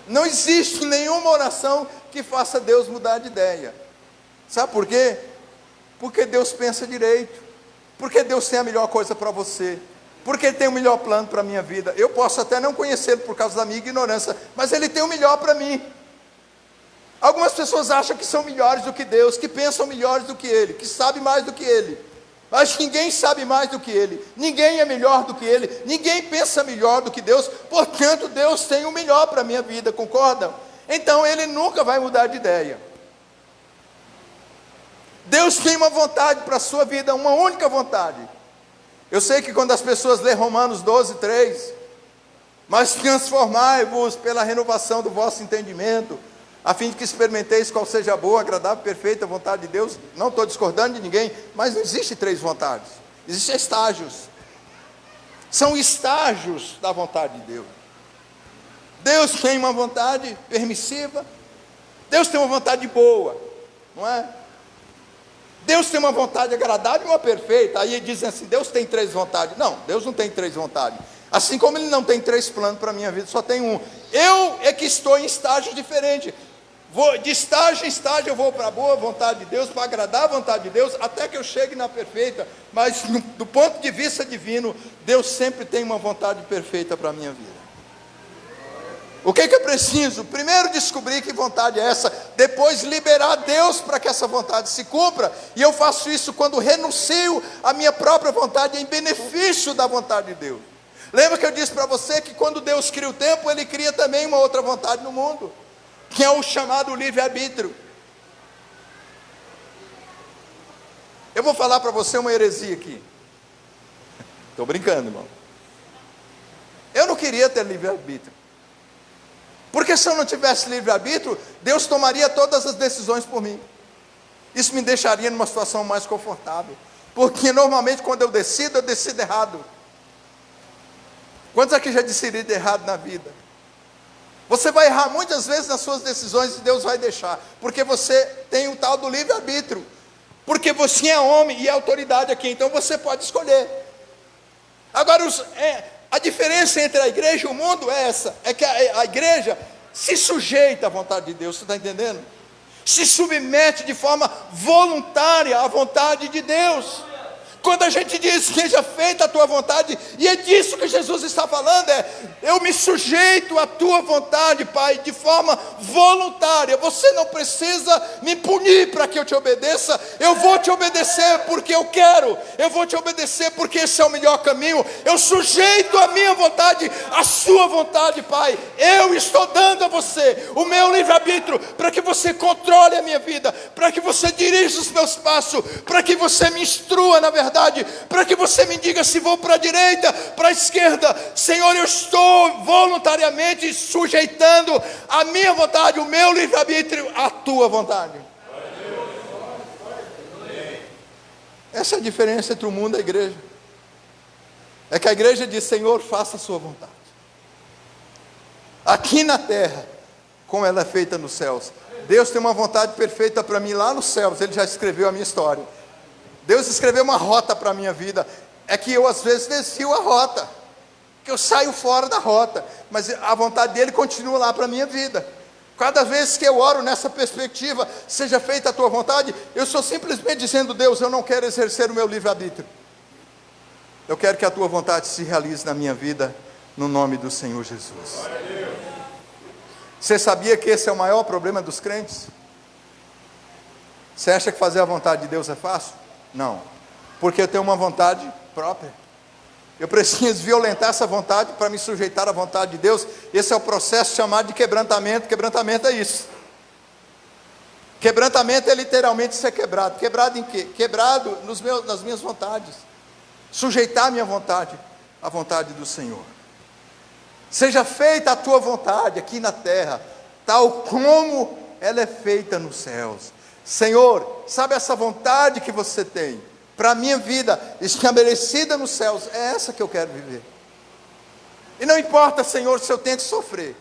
Não existe nenhuma oração que faça Deus mudar de ideia. Sabe por quê? Porque Deus pensa direito, porque Deus tem a melhor coisa para você, porque Ele tem o melhor plano para a minha vida. Eu posso até não conhecê-lo por causa da minha ignorância, mas Ele tem o melhor para mim. Algumas pessoas acham que são melhores do que Deus, que pensam melhores do que Ele, que sabem mais do que Ele. Mas ninguém sabe mais do que Ele, ninguém é melhor do que Ele, ninguém pensa melhor do que Deus. Portanto, Deus tem o melhor para a minha vida, concordam? Então Ele nunca vai mudar de ideia. Deus tem uma vontade para a sua vida, uma única vontade. Eu sei que quando as pessoas lêem Romanos 12:3, mas transformai-vos pela renovação do vosso entendimento, a fim de que experimenteis qual seja a boa, agradável, perfeita vontade de Deus. Não estou discordando de ninguém, mas não existe 3 vontades, existem estágios. São estágios da vontade de Deus. Deus tem uma vontade permissiva, Deus tem uma vontade boa, não é? Deus tem uma vontade agradável e uma perfeita. Aí dizem assim, Deus tem 3 vontades. Não, Deus não tem 3 vontades. Assim como Ele não tem 3 planos para a minha vida, só tem um. Eu é que estou em estágio diferente. De estágio em estágio eu vou para a boa vontade de Deus, para agradar a vontade de Deus, até que eu chegue na perfeita. Mas do ponto de vista divino, Deus sempre tem uma vontade perfeita para a minha vida. O que eu preciso? Primeiro descobrir que vontade é essa, depois liberar Deus para que essa vontade se cumpra. E eu faço isso quando renuncio à minha própria vontade em benefício da vontade de Deus. Lembra que eu disse para você que quando Deus cria o tempo, Ele cria também uma outra vontade no mundo, que é o chamado livre-arbítrio. Eu vou falar para você uma heresia aqui. Estou brincando, irmão. Eu não queria ter livre-arbítrio. Porque se eu não tivesse livre-arbítrio, Deus tomaria todas as decisões por mim. Isso me deixaria numa situação mais confortável. Porque normalmente quando eu decido errado. Quantos aqui já decidiram errado na vida? Você vai errar muitas vezes nas suas decisões e Deus vai deixar. Porque você tem o tal do livre-arbítrio. Porque você é homem e é autoridade aqui, então você pode escolher. Agora, a diferença entre a igreja e o mundo é essa, é que a igreja se sujeita à vontade de Deus, você está entendendo? Se submete de forma voluntária à vontade de Deus. Quando a gente diz, seja feita a tua vontade, e é disso que Jesus está falando, eu me sujeito à tua vontade, Pai, de forma voluntária. Você não precisa me punir para que eu te obedeça, eu vou te obedecer porque eu quero, eu vou te obedecer porque esse é o melhor caminho. Eu sujeito a minha vontade à sua vontade, Pai. Eu estou dando a você o meu livre-arbítrio para que você controle a minha vida, para que você dirija os meus passos, para que você me instrua na verdade, para que você me diga se vou para a direita, para a esquerda. Senhor, eu estou voluntariamente sujeitando a minha vontade, o meu livre-arbítrio, à tua vontade. Essa é a diferença entre o mundo e a igreja. É que a igreja diz, Senhor, faça a sua vontade, aqui na terra, como ela é feita nos céus. Deus tem uma vontade perfeita para mim lá nos céus, Ele já escreveu a minha história. Deus escreveu uma rota para a minha vida. É que eu às vezes desvio a rota, que eu saio fora da rota, mas a vontade dele continua lá para a minha vida. Cada vez que eu oro nessa perspectiva, seja feita a tua vontade, eu estou simplesmente dizendo, Deus, eu não quero exercer o meu livre-arbítrio, eu quero que a tua vontade se realize na minha vida, no nome do Senhor Jesus. Você sabia que esse é o maior problema dos crentes? Você acha que fazer a vontade de Deus é fácil? Não, porque eu tenho uma vontade própria. Eu preciso violentar essa vontade para me sujeitar à vontade de Deus. Esse é o processo chamado de quebrantamento. Quebrantamento é isso. Quebrantamento é literalmente ser quebrado. Quebrado em quê? Quebrado nas minhas vontades. Sujeitar a minha vontade à vontade do Senhor. Seja feita a tua vontade aqui na terra, tal como ela é feita nos céus. Senhor, sabe essa vontade que você tem para a minha vida, estabelecida nos céus, é essa que eu quero viver. E não importa, Senhor, se eu tenho que sofrer,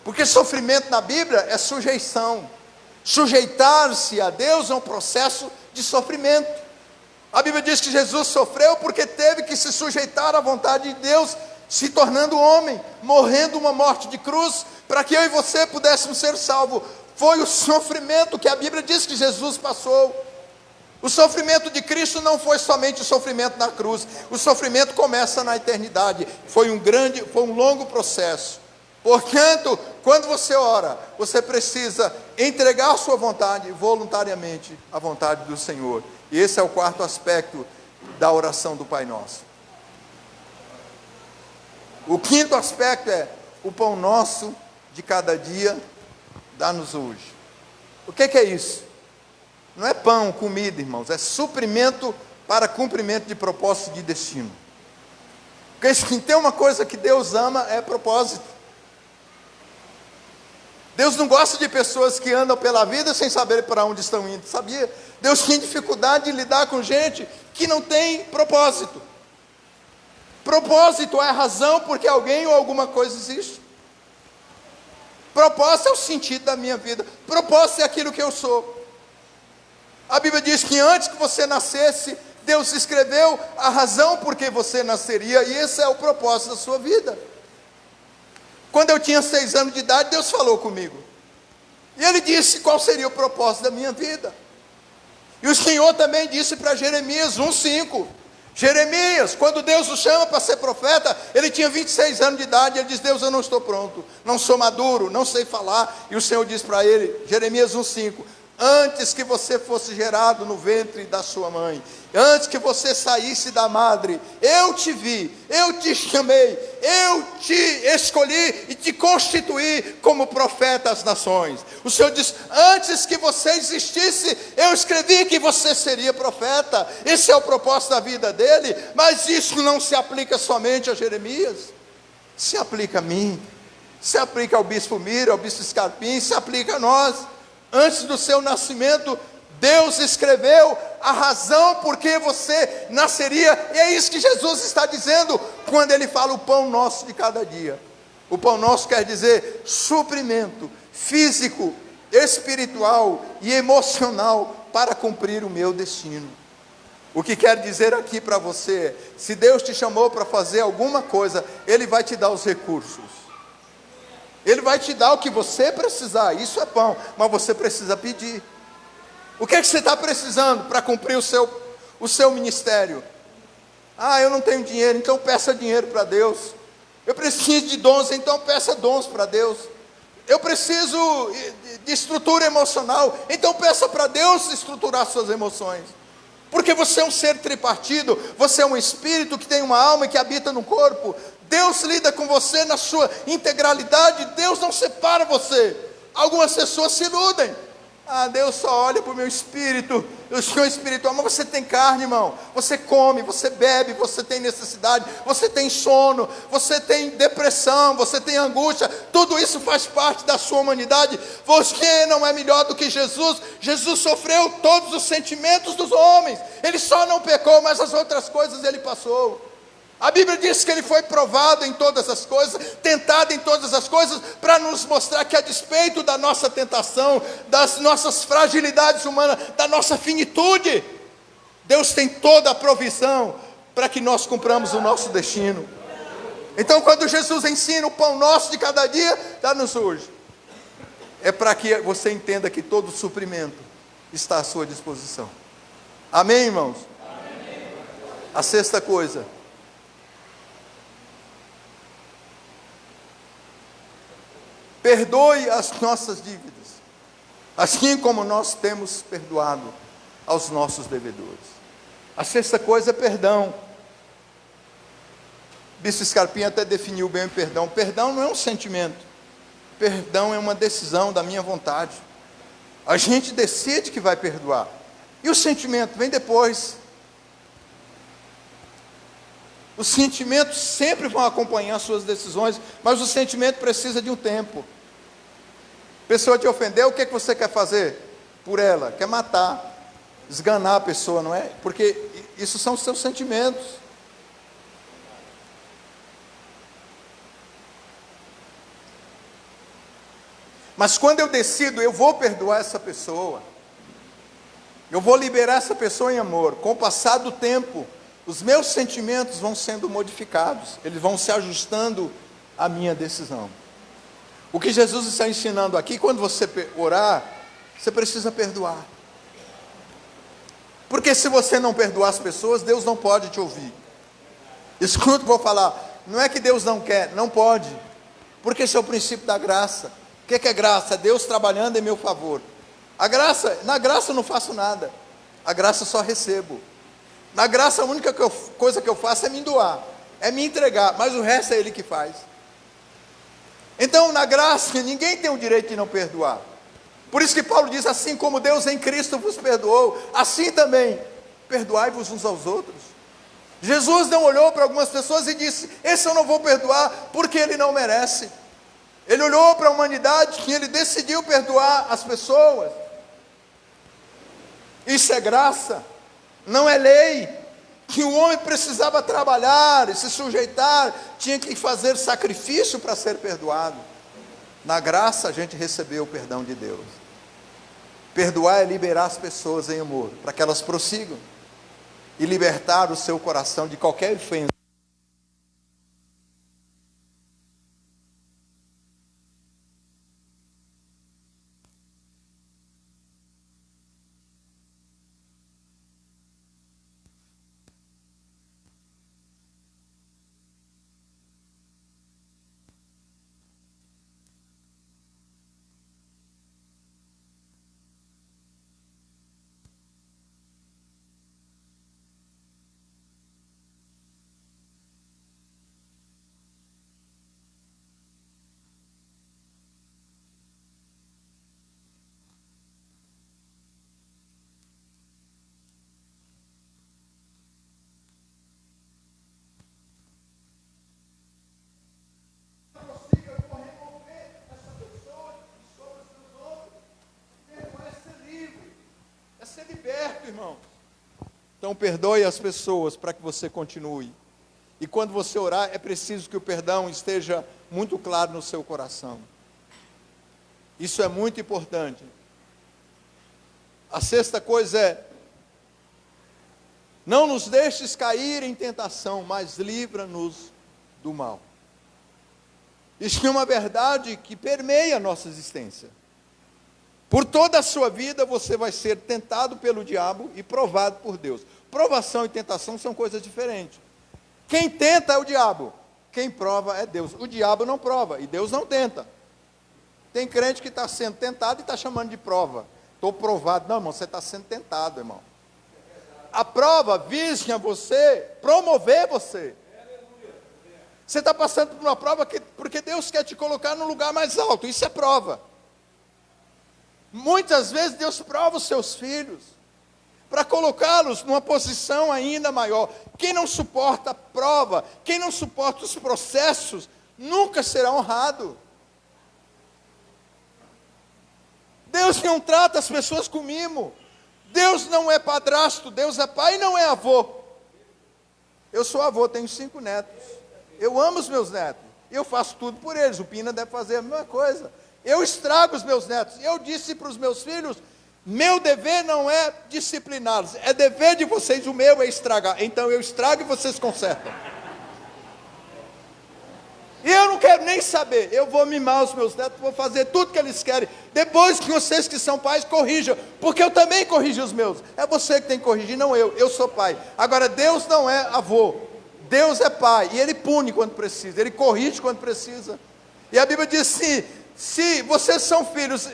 porque sofrimento na Bíblia é sujeição. Sujeitar-se a Deus é um processo de sofrimento. A Bíblia diz que Jesus sofreu porque teve que se sujeitar à vontade de Deus, se tornando homem, morrendo uma morte de cruz, para que eu e você pudéssemos ser salvos. foi o sofrimento que a Bíblia diz que Jesus passou. O sofrimento de Cristo não foi somente o sofrimento na cruz. O sofrimento começa na eternidade. Foi um longo processo. Portanto, quando você ora, você precisa entregar a sua vontade voluntariamente à vontade do Senhor. E esse é o quarto aspecto da oração do Pai Nosso. O quinto aspecto é: o pão nosso de cada dia dá-nos hoje. O que é isso? Não é pão, comida, irmãos, é suprimento para cumprimento de propósito de destino. Porque se tem uma coisa que Deus ama, é propósito. Deus não gosta de pessoas que andam pela vida sem saber para onde estão indo, sabia? Deus tem dificuldade de lidar com gente que não tem propósito. Propósito é a razão porque alguém ou alguma coisa existe. Propósito é o sentido da minha vida. Propósito é aquilo que eu sou. A Bíblia diz que antes que você nascesse, Deus escreveu a razão por que você nasceria, e esse é o propósito da sua vida. Quando eu tinha 6 anos de idade, Deus falou comigo. E Ele disse qual seria o propósito da minha vida. E o Senhor também disse para Jeremias 1,5. Jeremias, quando Deus o chama para ser profeta, ele tinha 26 anos de idade, ele diz: Deus, eu não estou pronto, não sou maduro, não sei falar. E o Senhor diz para ele, Jeremias 1,5: antes que você fosse gerado no ventre da sua mãe, antes que você saísse da madre, eu te vi, eu te chamei, eu te escolhi e te constituí como profeta às nações. O Senhor diz: antes que você existisse, eu escrevi que você seria profeta. Esse é o propósito da vida dele. Mas isso não se aplica somente a Jeremias, se aplica a mim, se aplica ao bispo Mira, ao bispo Scarpim, se aplica a nós. Antes do seu nascimento, Deus escreveu a razão por que você nasceria, e é isso que Jesus está dizendo quando Ele fala o pão nosso de cada dia. O pão nosso quer dizer suprimento físico, espiritual e emocional para cumprir o meu destino. O que quer dizer aqui para você, se Deus te chamou para fazer alguma coisa, Ele vai te dar os recursos. Ele vai te dar o que você precisar. Isso é pão, mas você precisa pedir. O que é que você está precisando para cumprir o seu ministério? Ah, eu não tenho dinheiro, então peça dinheiro para Deus. Eu preciso de dons, então peça dons para Deus. Eu preciso de estrutura emocional, então peça para Deus estruturar suas emoções. Porque você é um ser tripartido, você é um espírito que tem uma alma e que habita no corpo. Deus lida com você na sua integralidade, Deus não separa você. Algumas pessoas se iludem. Ah, Deus só olha para o meu espírito, eu sou espiritual. Mas você tem carne, irmão, você come, você bebe, você tem necessidade, você tem sono, você tem depressão, você tem angústia. Tudo isso faz parte da sua humanidade. Você não é melhor do que Jesus. Jesus sofreu todos os sentimentos dos homens, Ele só não pecou, mas as outras coisas Ele passou. A Bíblia diz que Ele foi provado em todas as coisas, tentado em todas as coisas, para nos mostrar que a despeito da nossa tentação, das nossas fragilidades humanas, da nossa finitude, Deus tem toda a provisão para que nós cumpramos o nosso destino. Então, quando Jesus ensina o pão nosso de cada dia, dá-nos hoje, é para que você entenda que todo o suprimento está à sua disposição. Amém, irmãos? Amém. A sexta coisa: perdoe as nossas dívidas, assim como nós temos perdoado aos nossos devedores. A sexta coisa é perdão. Bispo Scarpim até definiu bem o perdão. Perdão não é um sentimento, perdão é uma decisão da minha vontade. A gente decide que vai perdoar, e o sentimento vem depois. Os sentimentos sempre vão acompanhar suas decisões, mas o sentimento precisa de um tempo. A pessoa te ofendeu, o que você quer fazer por ela? Quer matar, esganar a pessoa, não é? Porque isso são os seus sentimentos. Mas quando eu decido, eu vou perdoar essa pessoa, eu vou liberar essa pessoa em amor, com o passar do tempo, os meus sentimentos vão sendo modificados, eles vão se ajustando à minha decisão. O que Jesus está ensinando aqui, quando você orar, você precisa perdoar. Porque se você não perdoar as pessoas, Deus não pode te ouvir. Escuta o que eu vou falar. Não é que Deus não quer, não pode. Porque esse é o princípio da graça. O que é graça? É Deus trabalhando em meu favor. Na graça eu não faço nada. A graça eu só recebo. Na graça a única coisa que eu faço é me doar, é me entregar, mas o resto é Ele que faz. Então, na graça, ninguém tem o direito de não perdoar. Por isso que Paulo diz, assim como Deus em Cristo vos perdoou, assim também, perdoai-vos uns aos outros. Jesus não olhou para algumas pessoas e disse, esse eu não vou perdoar, porque ele não merece. Ele olhou para a humanidade e ele decidiu perdoar as pessoas. Isso é graça, não é lei. Que o homem precisava trabalhar e se sujeitar, tinha que fazer sacrifício para ser perdoado. Na graça a gente recebeu o perdão de Deus. Perdoar é liberar as pessoas em amor, para que elas prossigam, e libertar o seu coração de qualquer ofensa. Irmão, então perdoe as pessoas para que você continue. E quando você orar, é preciso que o perdão esteja muito claro no seu coração. Isso é muito importante. A sexta coisa é: não nos deixes cair em tentação, mas livra-nos do mal. Isso é uma verdade que permeia a nossa existência. Por toda a sua vida você vai ser tentado pelo diabo e provado por Deus. Provação e tentação são coisas diferentes. Quem tenta é o diabo, quem prova é Deus. O diabo não prova e Deus não tenta. Tem crente que está sendo tentado e está chamando de prova. Estou provado. Não, irmão, você está sendo tentado, irmão. A prova visa você, promover você. Você está passando por uma prova porque Deus quer te colocar no lugar mais alto. Isso é prova. Muitas vezes Deus prova os seus filhos para colocá-los numa posição ainda maior. Quem não suporta a prova, quem não suporta os processos, nunca será honrado. Deus não trata as pessoas com mimo. Deus não é padrasto, Deus é pai e não é avô. Eu sou avô, tenho 5 netos. Eu amo os meus netos. Eu faço tudo por eles. O Pina deve fazer a mesma coisa. Eu estrago os meus netos. Eu disse para os meus filhos, meu dever não é discipliná-los, é dever de vocês, o meu é estragar. Então eu estrago e vocês consertam. E eu não quero nem saber, eu vou mimar os meus netos, vou fazer tudo que eles querem. Depois que vocês que são pais corrijam, porque eu também corrijo os meus. É você que tem que corrigir, não eu sou pai. Agora Deus não é avô, Deus é pai, e Ele pune quando precisa, Ele corrige quando precisa. E a Bíblia diz assim, se vocês são filhos,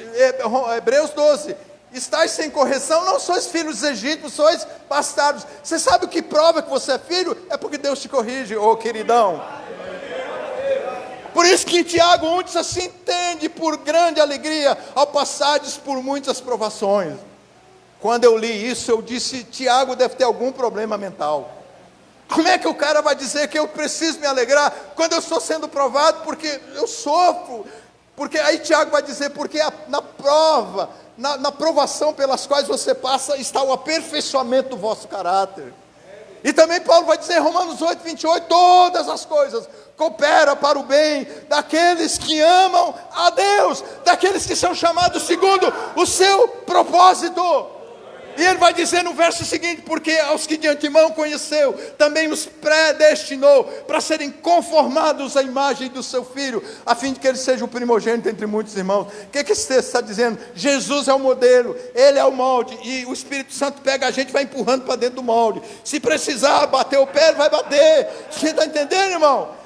Hebreus 12, estáis sem correção, não sois filhos egípcios, sois bastardos. Você sabe o que prova que você é filho? É porque Deus te corrige, ô queridão. Por isso que em Tiago 1 diz assim, tende por grande alegria ao passardes por muitas provações. Quando eu li isso, eu disse, Tiago deve ter algum problema mental. Como é que o cara vai dizer que eu preciso me alegrar quando eu estou sendo provado porque eu sofro? Porque aí Tiago vai dizer, porque na prova, na provação pelas quais você passa, está o aperfeiçoamento do vosso caráter. E também Paulo vai dizer em Romanos 8, 28, todas as coisas cooperam para o bem daqueles que amam a Deus, daqueles que são chamados segundo o seu propósito. E ele vai dizer no verso seguinte: porque aos que de antemão conheceu, também os predestinou para serem conformados à imagem do seu Filho, a fim de que ele seja o primogênito entre muitos irmãos. O que esse texto está dizendo? Jesus é o modelo, ele é o molde, e o Espírito Santo pega a gente e vai empurrando para dentro do molde. Se precisar bater o pé, ele vai bater. Você está entendendo, irmão?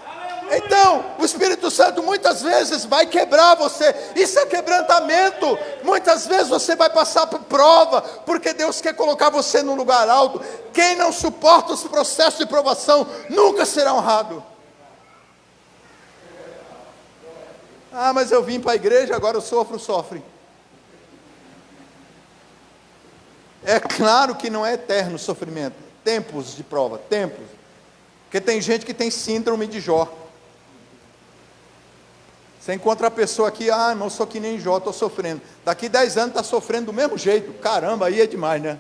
Então, o Espírito Santo muitas vezes vai quebrar você. Isso é quebrantamento. Muitas vezes você vai passar por prova, porque Deus quer colocar você num lugar alto. Quem não suporta os processos de provação nunca será honrado. Ah, mas eu vim para a igreja, agora eu sofre. É claro que não é eterno o sofrimento. Tempos de prova, tempos. Porque tem gente que tem síndrome de Jó. Você encontra a pessoa aqui: ah, irmão, eu sou que nem Jó, estou sofrendo. Daqui 10 anos está sofrendo do mesmo jeito. Caramba, aí é demais, né?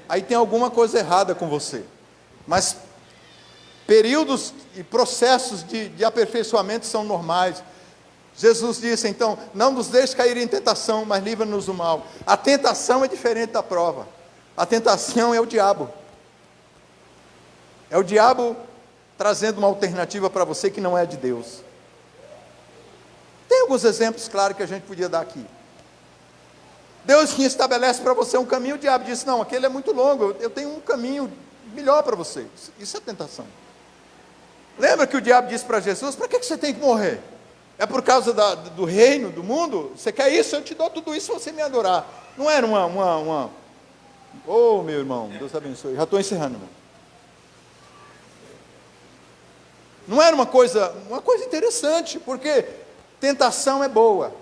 Aí tem alguma coisa errada com você. Mas períodos e processos de aperfeiçoamento são normais. Jesus disse então: não nos deixe cair em tentação, mas livra-nos do mal. A tentação é diferente da prova. A tentação é o diabo. É o diabo trazendo uma alternativa para você que não é de Deus. Tem alguns exemplos, claro, que a gente podia dar aqui. Deus que estabelece para você um caminho, o diabo disse: não, aquele é muito longo, eu tenho um caminho melhor para você. Isso é tentação. Lembra que o diabo disse para Jesus: para que você tem que morrer? É por causa do reino, do mundo? Você quer isso? Eu te dou tudo isso se você me adorar. Não era uma... Oh, meu irmão, Deus abençoe. Já estou encerrando, irmão. Não era uma coisa interessante, porque tentação é boa,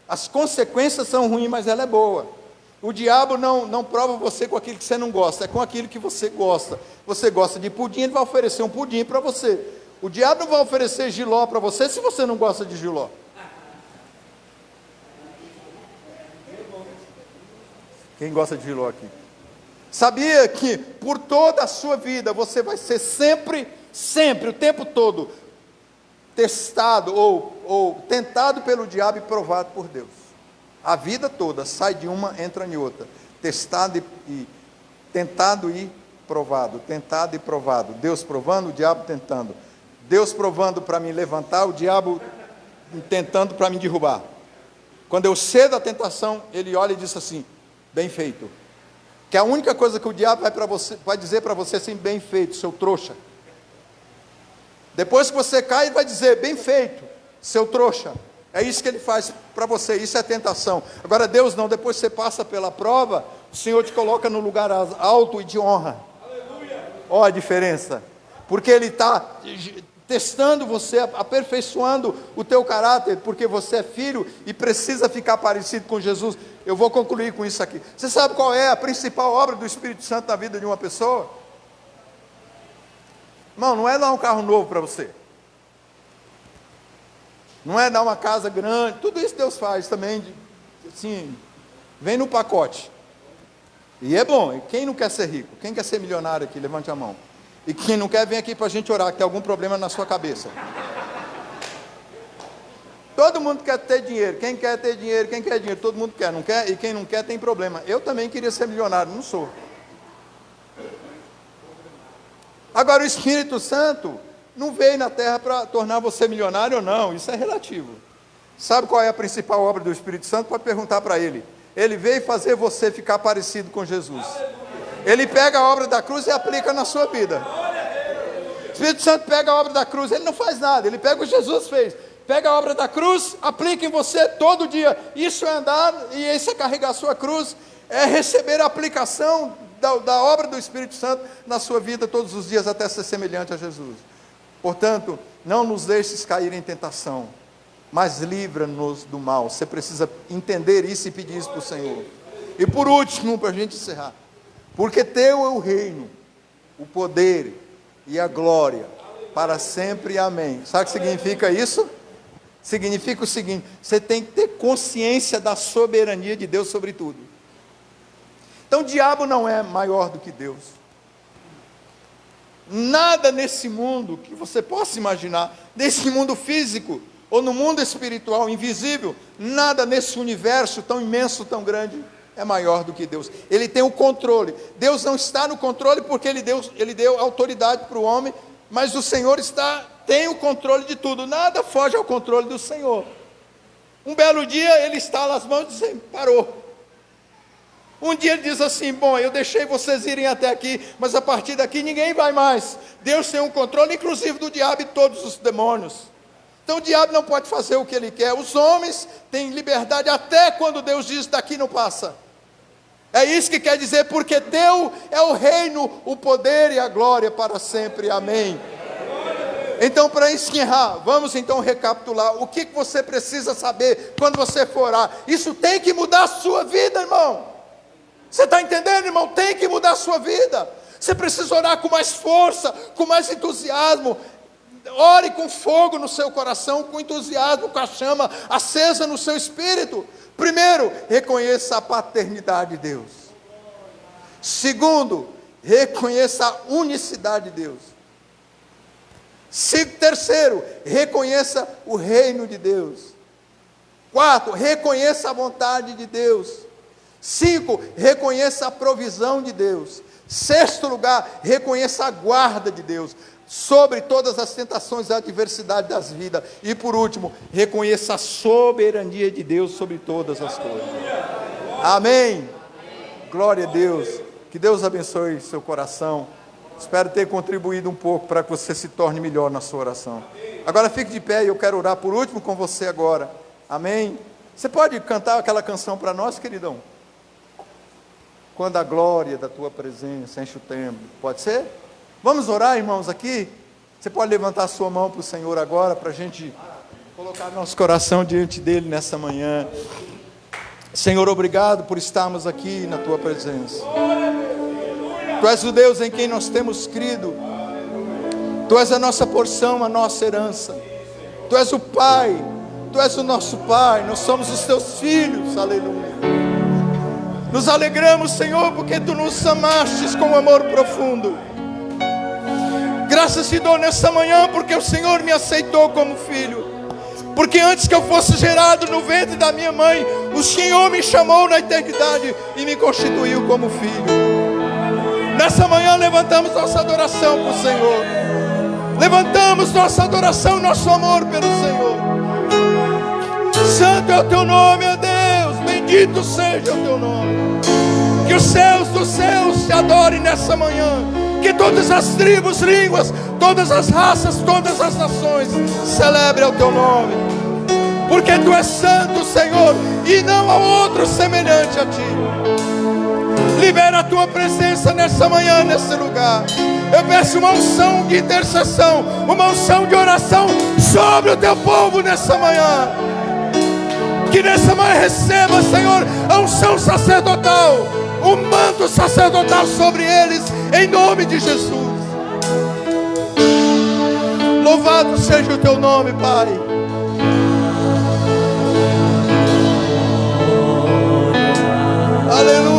as consequências são ruins, mas ela é boa. O diabo não prova você com aquilo que você não gosta, é com aquilo que você gosta. Você gosta de pudim, ele vai oferecer um pudim para você. O diabo não vai oferecer jiló para você se você não gosta de jiló. Quem gosta de jiló aqui? Sabia que por toda a sua vida você vai ser sempre, o tempo todo, testado ou tentado pelo diabo e provado por Deus. A vida toda sai de uma, entra em outra. Testado e tentado e provado. Tentado e provado. Deus provando, o diabo tentando. Deus provando para me levantar, o diabo tentando para me derrubar. Quando eu cedo à tentação, ele olha e diz assim: bem feito. Que a única coisa que o diabo vai dizer para você assim: bem feito, seu trouxa. Depois que você cai, ele vai dizer: bem feito, seu trouxa. É isso que ele faz para você, isso é tentação. Agora Deus não, depois que você passa pela prova, o Senhor te coloca no lugar alto e de honra. Olha a diferença. Porque Ele está testando você, aperfeiçoando o teu caráter, porque você é filho e precisa ficar parecido com Jesus. Eu vou concluir com isso aqui. Você sabe qual é a principal obra do Espírito Santo na vida de uma pessoa? Irmão, não é dar um carro novo para você. Não é dar uma casa grande. Tudo isso Deus faz também, assim, vem no pacote. E é bom. E quem não quer ser rico? Quem quer ser milionário aqui? Levante a mão. E quem não quer, vem aqui para a gente orar, que tem algum problema na sua cabeça. Todo mundo quer ter dinheiro. Quem quer ter dinheiro? Quem quer dinheiro? Todo mundo quer, não quer? E quem não quer tem problema. Eu também queria ser milionário, não sou. Agora o Espírito Santo não veio na terra para tornar você milionário ou não. Isso é relativo. Sabe qual é a principal obra do Espírito Santo? Pode perguntar para ele. Ele veio fazer você ficar parecido com Jesus. Ele pega a obra da cruz e aplica na sua vida. O Espírito Santo pega a obra da cruz, ele não faz nada, ele pega o que Jesus fez. Pega a obra da cruz, aplica em você todo dia. Isso é andar, e isso é carregar a sua cruz, é receber a aplicação da obra do Espírito Santo na sua vida todos os dias, até ser semelhante a Jesus. Portanto, não nos deixes cair em tentação, mas livra-nos do mal. Você precisa entender isso e pedir isso para o Senhor. E por último, para a gente encerrar, porque teu é o reino, o poder e a glória, para sempre, amém. Sabe o que significa isso? Significa o seguinte: você tem que ter consciência da soberania de Deus sobre tudo. Então o diabo não é maior do que Deus. Nada nesse mundo que você possa imaginar, nesse mundo físico, ou no mundo espiritual, invisível, nada nesse universo tão imenso, tão grande, é maior do que Deus. Ele tem o controle. Deus não está no controle porque ele deu autoridade para o homem, mas o Senhor tem o controle de tudo. Nada foge ao controle do Senhor. Um belo dia ele estala as mãos e diz: parou. Um dia ele diz assim: bom, eu deixei vocês irem até aqui, mas a partir daqui ninguém vai mais. Deus tem um controle, inclusive do diabo e todos os demônios. Então o diabo não pode fazer o que ele quer. Os homens têm liberdade até quando Deus diz: daqui não passa. É isso que quer dizer, porque Deus é o reino, o poder e a glória para sempre. Amém. Então, para encerrar, vamos então recapitular. O que você precisa saber quando você for orar? Isso tem que mudar a sua vida, irmão. Você está entendendo, irmão? Tem que mudar a sua vida. Você precisa orar com mais força, com mais entusiasmo. Ore com fogo no seu coração, com entusiasmo, com a chama acesa no seu espírito. Primeiro, reconheça a paternidade de Deus. Segundo, reconheça a unicidade de Deus. Terceiro, reconheça o reino de Deus. Quarto, reconheça a vontade de Deus. 5, reconheça a provisão de Deus. Sexto lugar, reconheça a guarda de Deus sobre todas as tentações e adversidades das vidas. E por último, reconheça a soberania de Deus sobre todas as coisas. Amém. Glória a Deus. Que Deus abençoe seu coração. Espero ter contribuído um pouco para que você se torne melhor na sua oração. Agora fique de pé e eu quero orar por último com você agora. Amém. Você pode cantar aquela canção para nós, queridão? Quando a glória da tua presença enche o templo. Pode ser? Vamos orar, irmãos, aqui? Você pode levantar a sua mão para o Senhor agora, para a gente colocar nosso coração diante dele nessa manhã. Senhor, obrigado por estarmos aqui na tua presença. Tu és o Deus em quem nós temos crido. Tu és a nossa porção, a nossa herança. Tu és o Pai. Tu és o nosso Pai. Nós somos os teus filhos. Aleluia. Nos alegramos, Senhor, porque Tu nos amastes com um amor profundo. Graças te dou nessa manhã, porque o Senhor me aceitou como filho. Porque antes que eu fosse gerado no ventre da minha mãe, o Senhor me chamou na eternidade e me constituiu como filho. Nessa manhã levantamos nossa adoração para o Senhor. Levantamos nossa adoração, nosso amor pelo Senhor. Santo é o teu nome, ó Deus. Bendito seja o teu nome. Que os céus dos céus te adorem nessa manhã. Que todas as tribos, línguas, todas as raças, todas as nações celebrem o teu nome. Porque tu és santo, Senhor, e não há outro semelhante a ti. Libera a tua presença nessa manhã, nesse lugar. Eu peço uma unção de intercessão, uma unção de oração sobre o teu povo nessa manhã. Que nessa manhã receba, Senhor, a unção sacerdotal, o manto sacerdotal sobre eles, em nome de Jesus. Louvado seja o teu nome, Pai. Aleluia.